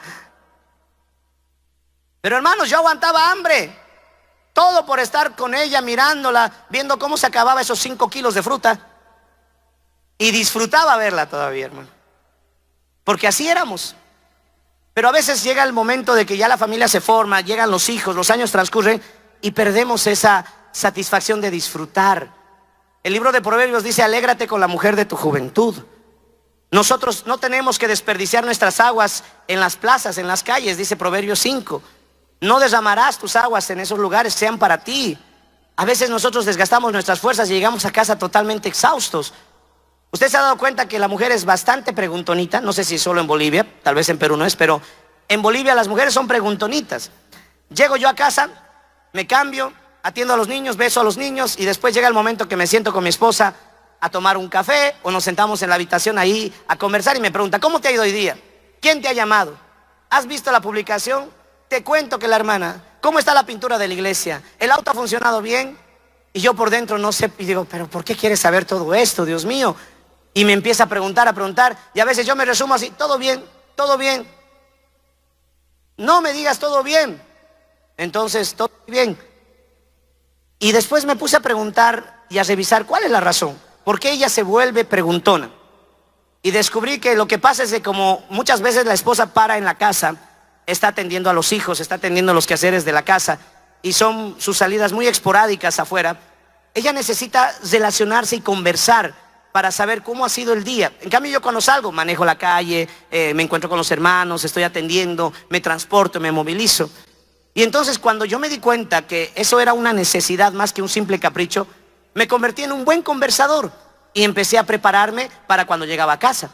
A: Pero hermanos, yo aguantaba hambre. Todo por estar con ella, mirándola, viendo cómo se acababa esos 5 kilos de fruta. Y disfrutaba verla todavía, hermano. Porque así éramos. Pero a veces llega el momento de que ya la familia se forma, llegan los hijos, los años transcurren y perdemos esa satisfacción de disfrutar. El libro de Proverbios dice, alégrate con la mujer de tu juventud. Nosotros no tenemos que desperdiciar nuestras aguas en las plazas, en las calles, dice Proverbios 5. No derramarás tus aguas en esos lugares, sean para ti. A veces nosotros desgastamos nuestras fuerzas y llegamos a casa totalmente exhaustos. Usted se ha dado cuenta que la mujer es bastante preguntonita. No sé si solo en Bolivia, tal vez en Perú no es, pero en Bolivia las mujeres son preguntonitas. Llego yo a casa, me cambio, atiendo a los niños, beso a los niños y después llega el momento que me siento con mi esposa a tomar un café o nos sentamos en la habitación ahí a conversar y me pregunta, ¿cómo te ha ido hoy día? ¿Quién te ha llamado? ¿Has visto la publicación? Te cuento que la hermana, ¿cómo está la pintura de la iglesia? ¿El auto ha funcionado bien? Y yo por dentro no sé, y digo, ¿pero por qué quieres saber todo esto, Dios mío? Y me empieza a preguntar, y a veces yo me resumo así, todo bien, todo bien. No me digas todo bien. Entonces, todo bien. Y después me puse a preguntar y a revisar cuál es la razón. ¿Por qué ella se vuelve preguntona? Y descubrí que lo que pasa es que como muchas veces la esposa para en la casa, está atendiendo a los hijos, está atendiendo los quehaceres de la casa y son sus salidas muy esporádicas afuera, ella necesita relacionarse y conversar para saber cómo ha sido el día. En cambio yo cuando salgo, manejo la calle, me encuentro con los hermanos, estoy atendiendo, me transporto, me movilizo. Y entonces cuando yo me di cuenta que eso era una necesidad más que un simple capricho, me convertí en un buen conversador y empecé a prepararme para cuando llegaba a casa.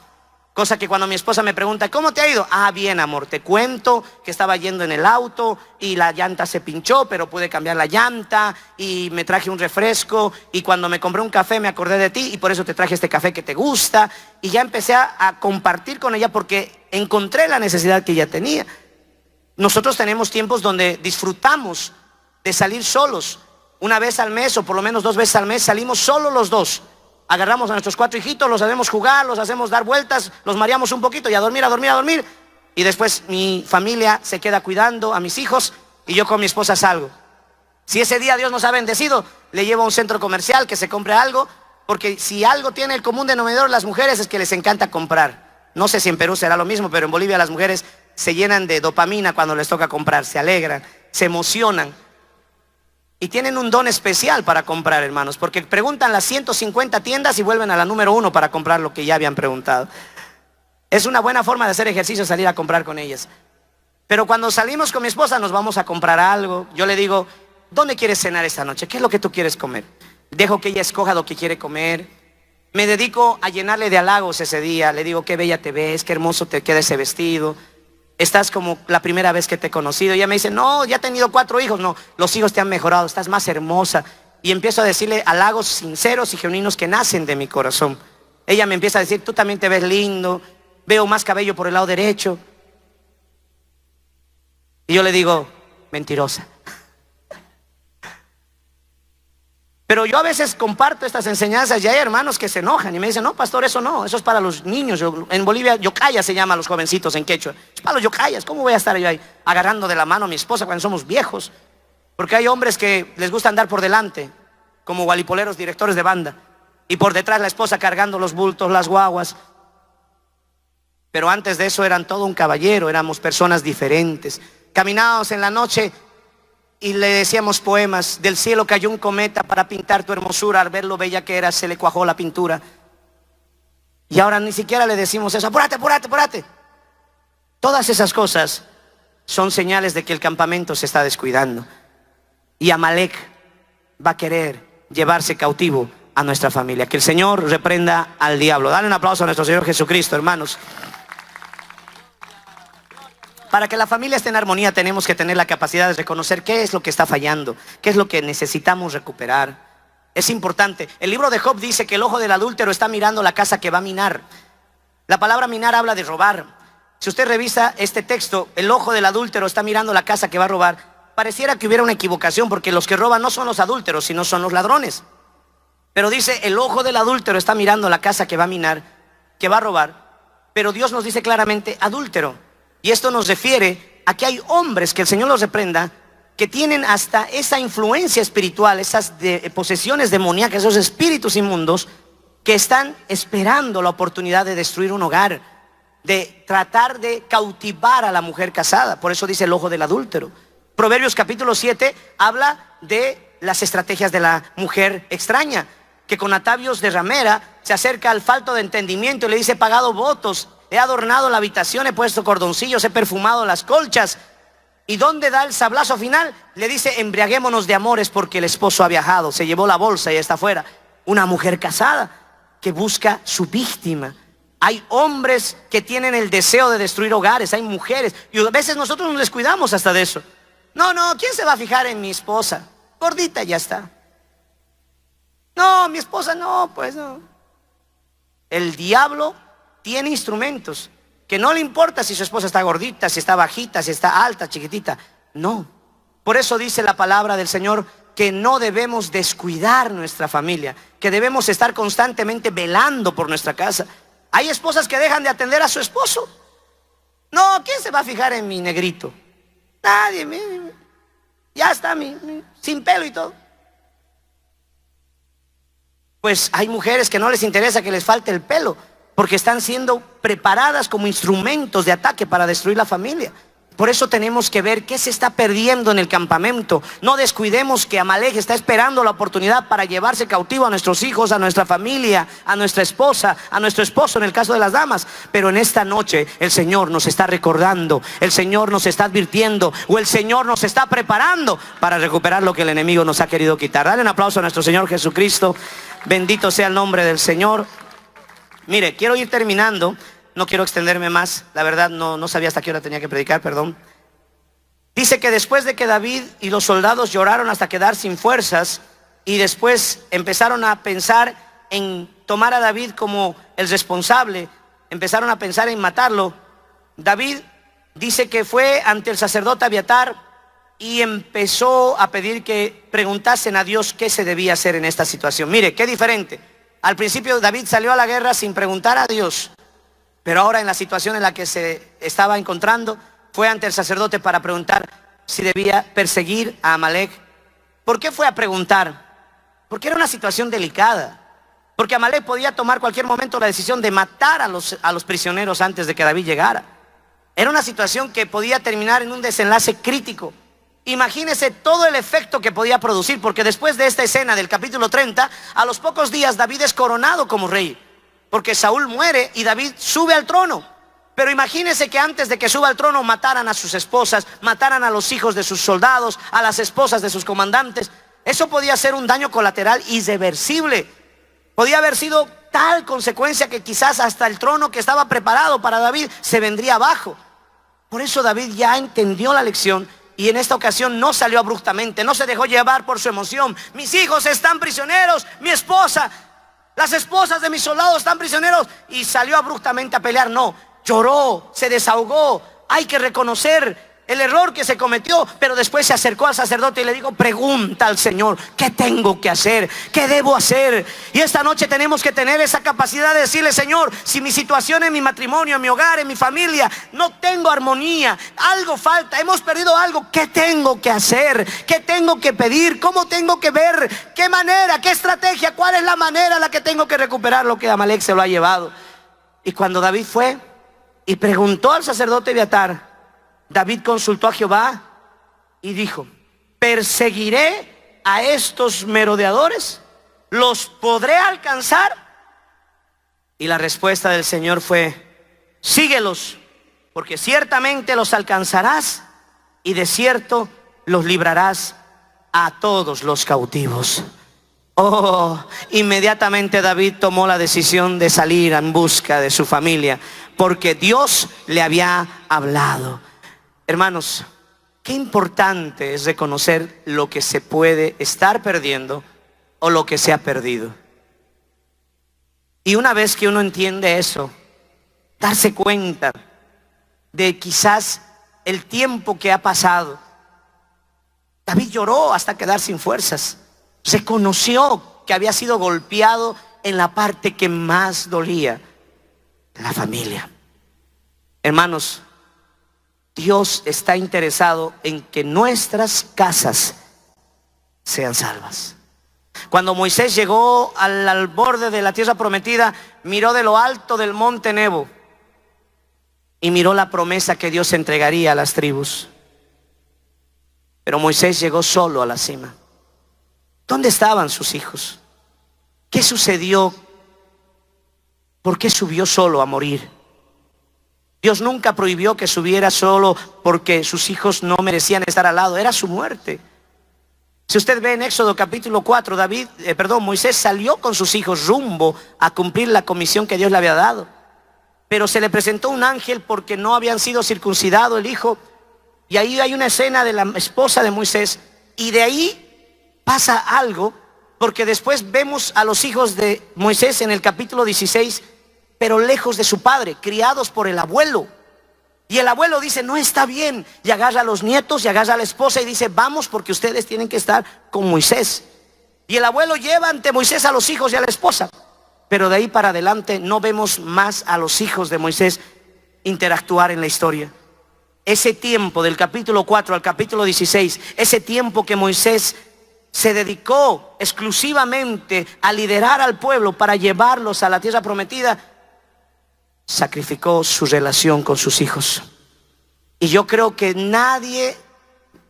A: Cosa que cuando mi esposa me pregunta, ¿cómo te ha ido? Ah, bien, amor, te cuento que estaba yendo en el auto y la llanta se pinchó, pero pude cambiar la llanta y me traje un refresco y cuando me compré un café me acordé de ti y por eso te traje este café que te gusta. Y ya empecé a compartir con ella porque encontré la necesidad que ella tenía. Nosotros tenemos tiempos donde disfrutamos de salir solos. Una vez al mes o por lo menos 2 veces al mes salimos solo los dos. Agarramos a nuestros 4 hijitos, los hacemos jugar, los hacemos dar vueltas, los mareamos un poquito y a dormir, a dormir, a dormir. Y después mi familia se queda cuidando a mis hijos y yo con mi esposa salgo. Si ese día Dios nos ha bendecido, le llevo a un centro comercial que se compre algo, porque si algo tiene el común denominador las mujeres es que les encanta comprar. No sé si en Perú será lo mismo, pero en Bolivia las mujeres se llenan de dopamina cuando les toca comprar, se alegran, se emocionan. Y tienen un don especial para comprar, hermanos, porque preguntan las 150 tiendas y vuelven a la número 1 para comprar lo que ya habían preguntado. Es una buena forma de hacer ejercicio salir a comprar con ellas. Pero cuando salimos con mi esposa nos vamos a comprar algo. Yo le digo, ¿dónde quieres cenar esta noche? ¿Qué es lo que tú quieres comer? Dejo que ella escoja lo que quiere comer. Me dedico a llenarle de halagos ese día. Le digo, qué bella te ves, qué hermoso te queda ese vestido. Estás como la primera vez que te he conocido. Y ella me dice, no, ya he tenido 4 hijos. No, los hijos te han mejorado, estás más hermosa. Y empiezo a decirle halagos sinceros y genuinos que nacen de mi corazón. Ella me empieza a decir, tú también te ves lindo, veo más cabello por el lado derecho. Y yo le digo, mentirosa. Pero yo a veces comparto estas enseñanzas y hay hermanos que se enojan y me dicen, no, pastor, eso no, eso es para los niños. En Bolivia, yocaya se llama a los jovencitos en quechua. Es para los yocayas. ¿Cómo voy a estar yo ahí agarrando de la mano a mi esposa cuando somos viejos? Porque hay hombres que les gusta andar por delante, como gualipoleros, directores de banda, y por detrás la esposa cargando los bultos, las guaguas. Pero antes de eso eran todo un caballero, éramos personas diferentes. Caminábamos en la noche y le decíamos poemas. Del cielo cayó un cometa para pintar tu hermosura. Al ver lo bella que eras se le cuajó la pintura. Y ahora ni siquiera le decimos eso. Apúrate, apúrate, apúrate. Todas esas cosas son señales de que el campamento se está descuidando. Y Amalek va a querer llevarse cautivo a nuestra familia. Que el Señor reprenda al diablo. Dale un aplauso a nuestro Señor Jesucristo, hermanos. Para que la familia esté en armonía tenemos que tener la capacidad de reconocer qué es lo que está fallando, qué es lo que necesitamos recuperar. Es importante. El libro de Job dice que el ojo del adúltero está mirando la casa que va a minar. La palabra minar habla de robar. Si usted revisa este texto, el ojo del adúltero está mirando la casa que va a robar. Pareciera que hubiera una equivocación porque los que roban no son los adúlteros, sino son los ladrones. Pero dice, el ojo del adúltero está mirando la casa que va a minar, que va a robar. Pero Dios nos dice claramente adúltero. Y esto nos refiere a que hay hombres, que el Señor los reprenda, que tienen hasta esa influencia espiritual, esas posesiones demoníacas, esos espíritus inmundos, que están esperando la oportunidad de destruir un hogar, de tratar de cautivar a la mujer casada. Por eso dice el ojo del adúltero. Proverbios capítulo 7 habla de las estrategias de la mujer extraña, que con atavios de ramera se acerca al falto de entendimiento y le dice, he pagado votos, he adornado la habitación, he puesto cordoncillos, he perfumado las colchas. ¿Y dónde da el sablazo final? Le dice, embriaguémonos de amores porque el esposo ha viajado, se llevó la bolsa y está afuera. Una mujer casada que busca su víctima. Hay hombres que tienen el deseo de destruir hogares, hay mujeres, y a veces nosotros nos descuidamos hasta de eso. No, ¿quién se va a fijar en mi esposa? Gordita ya está. No, mi esposa no, pues no. El diablo tiene instrumentos que no le importa si su esposa está gordita, si está bajita, si está alta, chiquitita. No. Por eso dice la palabra del Señor que no debemos descuidar nuestra familia, que debemos estar constantemente velando por nuestra casa. Hay esposas que dejan de atender a su esposo. No, ¿quién se va a fijar en mi negrito? Nadie. Ya está, sin pelo y todo. Pues hay mujeres que no les interesa que les falte el pelo, porque están siendo preparadas como instrumentos de ataque para destruir la familia. Por eso tenemos que ver qué se está perdiendo en el campamento. No descuidemos que Amalek está esperando la oportunidad para llevarse cautivo a nuestros hijos, a nuestra familia, a nuestra esposa, a nuestro esposo en el caso de las damas. Pero en esta noche el Señor nos está recordando, el Señor nos está advirtiendo, o el Señor nos está preparando para recuperar lo que el enemigo nos ha querido quitar. Dale un aplauso a nuestro Señor Jesucristo. Bendito sea el nombre del Señor. Mire, quiero ir terminando. No quiero extenderme más, la verdad no sabía hasta qué hora tenía que predicar, perdón. Dice que después de que David y los soldados lloraron hasta quedar sin fuerzas y después empezaron a pensar en tomar a David como el responsable, empezaron a pensar en matarlo, David dice que fue ante el sacerdote Abiatar y empezó a pedir que preguntasen a Dios qué se debía hacer en esta situación. Mire, qué diferente. Al principio David salió a la guerra sin preguntar a Dios, pero ahora en la situación en la que se estaba encontrando, fue ante el sacerdote para preguntar si debía perseguir a Amalek. ¿Por qué fue a preguntar? Porque era una situación delicada. Porque Amalek podía tomar cualquier momento la decisión de matar a los prisioneros antes de que David llegara. Era una situación que podía terminar en un desenlace crítico. Imagínese todo el efecto que podía producir, porque después de esta escena del capítulo 30, a los pocos días David es coronado como rey, porque Saúl muere y David sube al trono. Pero imagínese que antes de que suba al trono mataran a sus esposas, mataran a los hijos de sus soldados, a las esposas de sus comandantes. Eso podía ser un daño colateral irreversible. Podía haber sido tal consecuencia que quizás hasta el trono que estaba preparado para David se vendría abajo. Por eso David ya entendió la lección y en esta ocasión no salió abruptamente, no se dejó llevar por su emoción. Mis hijos están prisioneros, mi esposa, las esposas de mis soldados están prisioneros, y salió abruptamente a pelear. No, lloró, se desahogó. Hay que reconocer el error que se cometió, pero después se acercó al sacerdote y le dijo: pregunta al Señor, ¿qué tengo que hacer? ¿Qué debo hacer? Y esta noche tenemos que tener esa capacidad de decirle: Señor, si mi situación en mi matrimonio, en mi hogar, en mi familia, no tengo armonía, algo falta, hemos perdido algo, ¿qué tengo que hacer? ¿Qué tengo que pedir? ¿Cómo tengo que ver? ¿Qué manera? ¿Qué estrategia? ¿Cuál es la manera en la que tengo que recuperar lo que Amalek se lo ha llevado? Y cuando David fue y preguntó al sacerdote Abiatar, David consultó a Jehová y dijo: ¿perseguiré a estos merodeadores? ¿Los podré alcanzar? Y la respuesta del Señor fue: síguelos, porque ciertamente los alcanzarás y de cierto los librarás a todos los cautivos. Oh, inmediatamente David tomó la decisión de salir en busca de su familia, porque Dios le había hablado. Hermanos, qué importante es reconocer lo que se puede estar perdiendo o lo que se ha perdido. Y una vez que uno entiende eso, darse cuenta de quizás el tiempo que ha pasado. David lloró hasta quedar sin fuerzas. Reconoció que había sido golpeado en la parte que más dolía, la familia. Hermanos, Dios está interesado en que nuestras casas sean salvas. Cuando Moisés llegó al borde de la tierra prometida, miró de lo alto del monte Nebo y miró la promesa que Dios entregaría a las tribus. Pero Moisés llegó solo a la cima. ¿Dónde estaban sus hijos? ¿Qué sucedió? ¿Por qué subió solo a morir? Dios nunca prohibió que subiera solo porque sus hijos no merecían estar al lado. Era su muerte. Si usted ve en Éxodo capítulo 4, Moisés salió con sus hijos rumbo a cumplir la comisión que Dios le había dado. Pero se le presentó un ángel porque no habían sido circuncidado el hijo. Y ahí hay una escena de la esposa de Moisés. Y de ahí pasa algo, porque después vemos a los hijos de Moisés en el capítulo 16, pero lejos de su padre, criados por el abuelo. Y el abuelo dice: no está bien. Y agarra a los nietos y agarra a la esposa y dice: vamos, porque ustedes tienen que estar con Moisés. Y el abuelo lleva ante Moisés a los hijos y a la esposa. Pero de ahí para adelante no vemos más a los hijos de Moisés interactuar en la historia. Ese tiempo del capítulo 4 al capítulo 16, ese tiempo que Moisés se dedicó exclusivamente a liderar al pueblo para llevarlos a la tierra prometida, sacrificó su relación con sus hijos. Y yo creo que nadie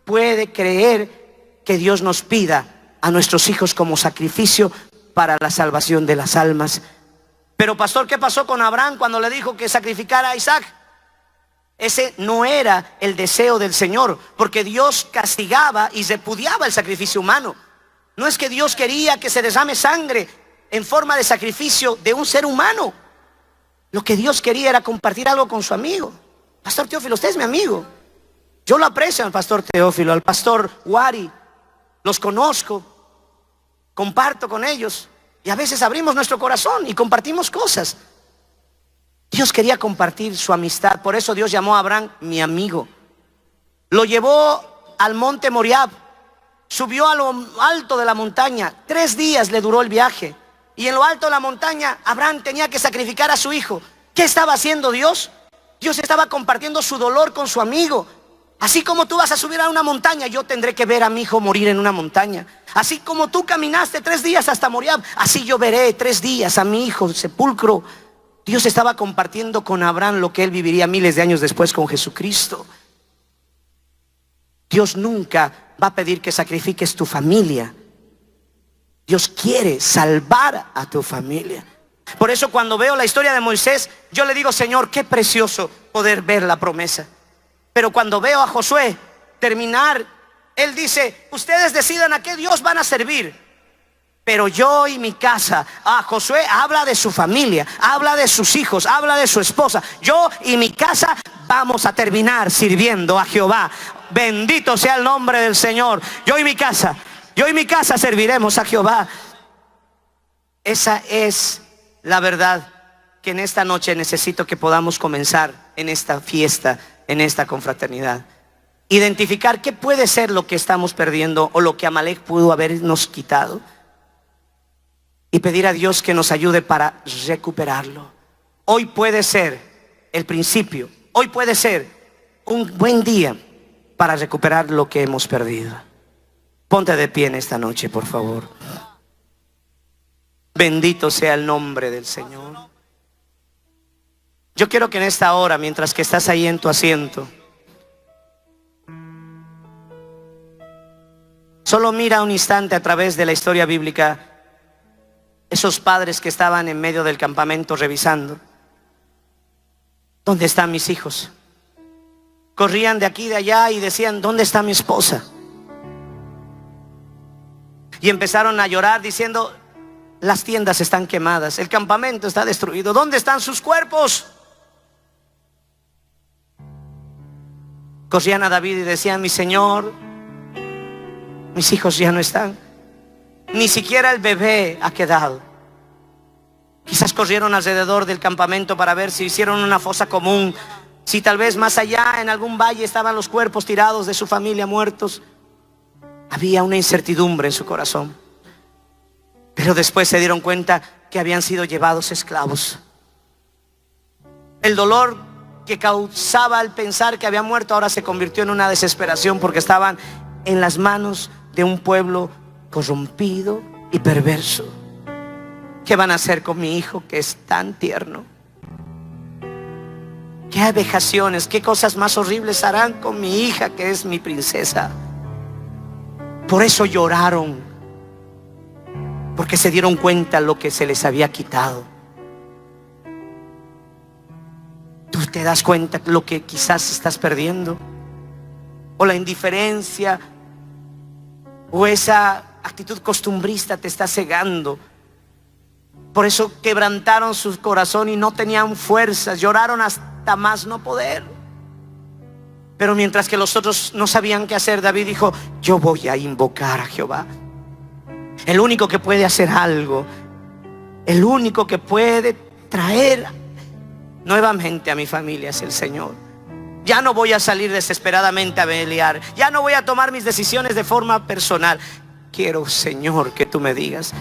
A: puede creer que Dios nos pida a nuestros hijos como sacrificio para la salvación de las almas. Pero pastor, ¿qué pasó con Abraham cuando le dijo que sacrificara a Isaac? Ese no era el deseo del Señor, porque Dios castigaba y repudiaba el sacrificio humano. No es que Dios quería que se derrame sangre en forma de sacrificio de un ser humano. Lo que Dios quería era compartir algo con su amigo. Pastor Teófilo, usted es mi amigo. Yo lo aprecio al pastor Teófilo, al pastor Wari. Los conozco, comparto con ellos y a veces abrimos nuestro corazón y compartimos cosas. Dios quería compartir su amistad. Por eso Dios llamó a Abraham mi amigo. Lo llevó al monte Moriab. Subió a lo alto de la montaña. 3 días le duró el viaje. Y en lo alto de la montaña Abraham tenía que sacrificar a su hijo. ¿Qué estaba haciendo Dios? Dios estaba compartiendo su dolor con su amigo. Así como tú vas a subir a una montaña, yo tendré que ver a mi hijo morir en una montaña. Así como tú caminaste 3 días hasta Moriab, así yo veré 3 días a mi hijo sepulcro. Dios estaba compartiendo con Abraham lo que él viviría miles de años después con Jesucristo. Dios nunca va a pedir que sacrifiques tu familia. Dios quiere salvar a tu familia. Por eso cuando veo la historia de Moisés, yo le digo, Señor, qué precioso poder ver la promesa. Pero cuando veo a Josué terminar, él dice, ustedes decidan a qué Dios van a servir, pero yo y mi casa. Josué habla de su familia, habla de sus hijos, habla de su esposa. Yo y mi casa vamos a terminar sirviendo a Jehová. Bendito sea el nombre del Señor. Yo y mi casa serviremos a Jehová. Esa es la verdad que en esta noche necesito que podamos comenzar en esta fiesta, en esta confraternidad. Identificar qué puede ser lo que estamos perdiendo o lo que Amalek pudo habernos quitado, y pedir a Dios que nos ayude para recuperarlo. Hoy puede ser el principio, hoy puede ser un buen día para recuperar lo que hemos perdido. Ponte de pie en esta noche, por favor. Bendito sea el nombre del Señor. Yo quiero que en esta hora, mientras que estás ahí en tu asiento, solo mira un instante a través de la historia bíblica esos padres que estaban en medio del campamento revisando. ¿Dónde están mis hijos? Corrían de aquí y de allá y decían, ¿dónde está mi esposa? Y empezaron a llorar diciendo, las tiendas están quemadas, el campamento está destruido, ¿dónde están sus cuerpos? Corrían a David y decían, mi Señor, mis hijos ya no están, ni siquiera el bebé ha quedado. Quizás corrieron alrededor del campamento para ver si hicieron una fosa común, si tal vez más allá en algún valle estaban los cuerpos tirados de su familia muertos. Había una incertidumbre en su corazón. Pero después se dieron cuenta que habían sido llevados esclavos. El dolor que causaba al pensar que habían muerto ahora se convirtió en una desesperación, porque estaban en las manos de un pueblo corrompido y perverso. ¿Qué van a hacer con mi hijo que es tan tierno? ¿Qué vejaciones, qué cosas más horribles harán con mi hija que es mi princesa? Por eso lloraron, porque se dieron cuenta lo que se les había quitado. ¿Tú te das cuenta lo que quizás estás perdiendo? O la indiferencia o esa actitud costumbrista te está cegando. Por eso quebrantaron su corazón y no tenían fuerzas, lloraron hasta más no poder. Pero mientras que los otros no sabían qué hacer, David dijo, yo voy a invocar a Jehová. El único que puede hacer algo, el único que puede traer nuevamente a mi familia es el Señor. Ya no voy a salir desesperadamente a pelear, ya no voy a tomar mis decisiones de forma personal. Quiero, Señor, que tú me digas,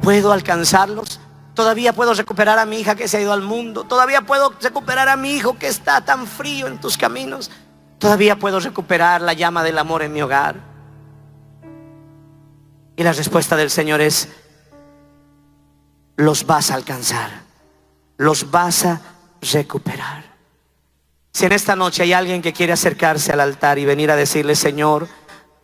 A: ¿puedo alcanzarlos? Todavía puedo recuperar a mi hija que se ha ido al mundo. Todavía puedo recuperar a mi hijo que está tan frío en tus caminos. Todavía puedo recuperar la llama del amor en mi hogar. Y la respuesta del Señor es, los vas a alcanzar, los vas a recuperar. Si en esta noche hay alguien que quiere acercarse al altar y venir a decirle, Señor,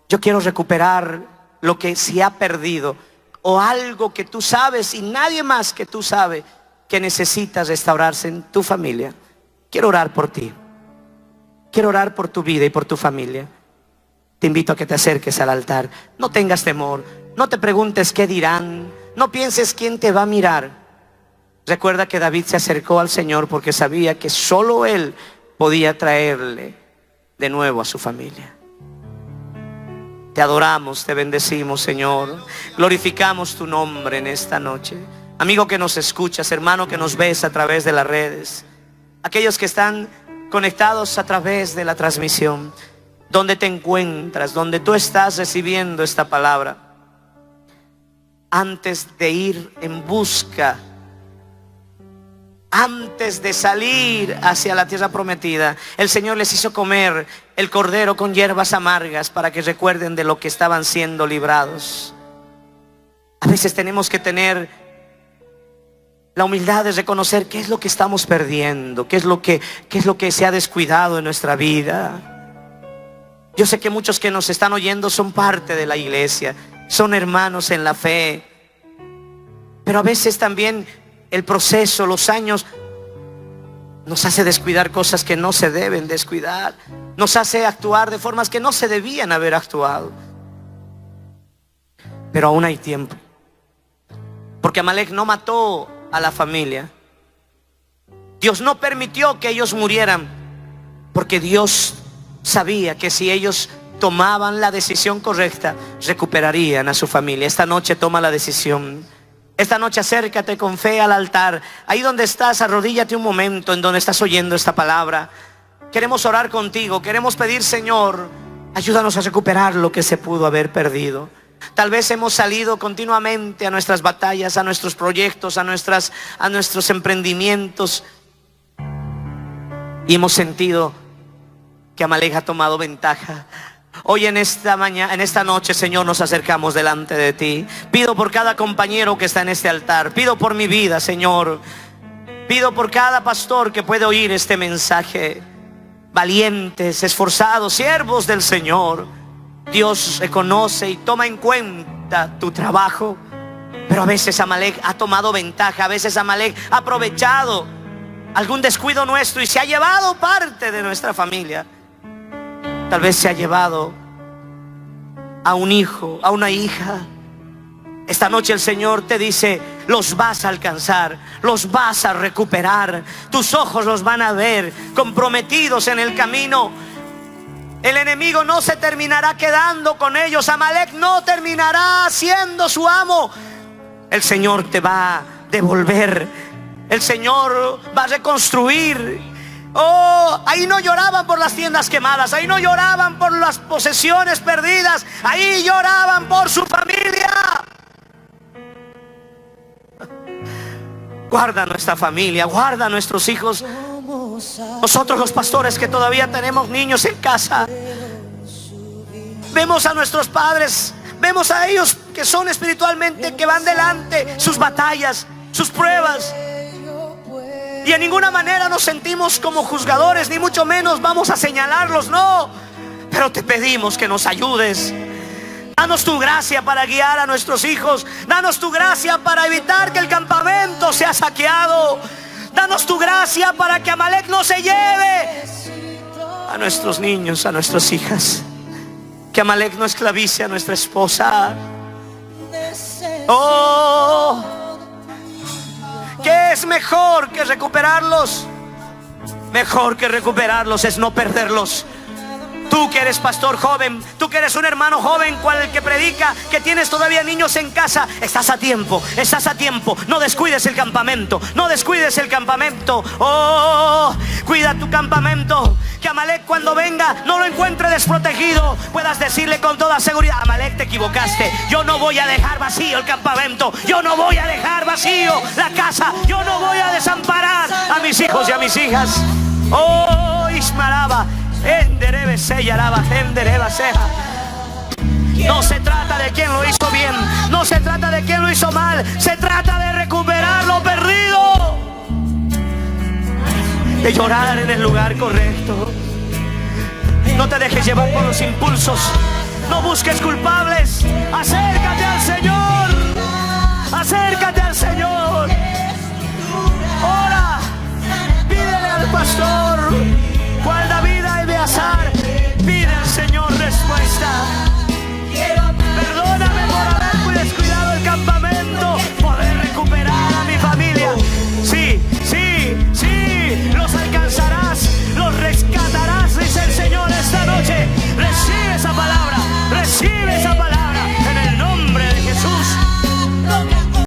A: yo quiero recuperar lo que se ha perdido, o algo que tú sabes y nadie más que tú sabe que necesitas restaurarse en tu familia, quiero orar por ti. Quiero orar por tu vida y por tu familia. Te invito a que te acerques al altar. No tengas temor, no te preguntes qué dirán, no pienses quién te va a mirar. Recuerda que David se acercó al Señor porque sabía que solo Él podía traerle de nuevo a su familia. Te adoramos, te bendecimos, Señor. Glorificamos tu nombre en esta noche. Amigo que nos escuchas, hermano que nos ves a través de las redes, aquellos que están conectados a través de la transmisión, donde te encuentras, donde tú estás recibiendo esta palabra, antes de ir en busca, antes de salir hacia la tierra prometida, el Señor les hizo comer el cordero con hierbas amargas para que recuerden de lo que estaban siendo librados. A veces tenemos que tener la humildad de reconocer qué es lo que estamos perdiendo, qué es lo que se ha descuidado en nuestra vida. Yo sé que muchos que nos están oyendo son parte de la iglesia, son hermanos en la fe, pero a veces también el proceso, los años nos hace descuidar cosas que no se deben descuidar, nos hace actuar de formas que no se debían haber actuado. Pero aún hay tiempo, porque Amalek no mató a la familia. Dios no permitió que ellos murieran, porque Dios sabía que si ellos tomaban la decisión correcta, recuperarían a su familia. Esta noche toma la decisión. Esta noche acércate con fe al altar. Ahí donde estás, arrodíllate un momento en donde estás oyendo esta palabra. Queremos orar contigo. Queremos pedir, Señor, ayúdanos a recuperar lo que se pudo haber perdido. Tal vez hemos salido continuamente a nuestras batallas, a nuestros proyectos, a nuestros emprendimientos, y hemos sentido que Amalek ha tomado ventaja. Hoy en esta mañana, en esta noche, Señor, nos acercamos delante de ti. Pido por cada compañero que está en este altar. Pido por mi vida, Señor. Pido por cada pastor que puede oír este mensaje. Valientes, esforzados, siervos del Señor. Dios reconoce y toma en cuenta tu trabajo, pero a veces Amalek ha tomado ventaja. A veces Amalek ha aprovechado algún descuido nuestro y se ha llevado parte de nuestra familia. Tal vez se ha llevado a un hijo, a una hija. Esta noche el Señor te dice: los vas a alcanzar, los vas a recuperar. Tus ojos los van a ver comprometidos en el camino. El enemigo no se terminará quedando con ellos. Amalek no terminará siendo su amo. El Señor te va a devolver. El Señor va a reconstruir. Oh, ahí no lloraban por las tiendas quemadas, ahí no lloraban por las posesiones perdidas, ahí lloraban por su familia. Guarda nuestra familia, guarda nuestros hijos. Nosotros los pastores que todavía tenemos niños en casa, vemos a nuestros padres, vemos a ellos que son espiritualmente, que van delante, sus batallas, sus pruebas. Y en ninguna manera nos sentimos como juzgadores, ni mucho menos vamos a señalarlos, no. Pero te pedimos que nos ayudes. Danos tu gracia para guiar a nuestros hijos. Danos tu gracia para evitar que el campamento sea saqueado. Danos tu gracia para que Amalek no se lleve a nuestros niños, a nuestras hijas. Que Amalek no esclavice a nuestra esposa. Oh, ¿qué es mejor que recuperarlos? Mejor que recuperarlos es no perderlos. Tú que eres pastor joven, tú que eres un hermano joven, cual el que predica, que tienes todavía niños en casa, estás a tiempo, estás a tiempo. No descuides el campamento, no descuides el campamento. Oh, cuida tu campamento. Que Amalek cuando venga no lo encuentre desprotegido. Puedas decirle con toda seguridad: Amalek, te equivocaste. Yo no voy a dejar vacío el campamento. Yo no voy a dejar vacío la casa. Yo no voy a desamparar a mis hijos y a mis hijas. Oh, Ismaraba. No se trata de quién lo hizo bien, no se trata de quién lo hizo mal, se trata de recuperar lo perdido, de llorar en el lugar correcto. No te dejes llevar por los impulsos, no busques culpables. Acércate al Señor, acércate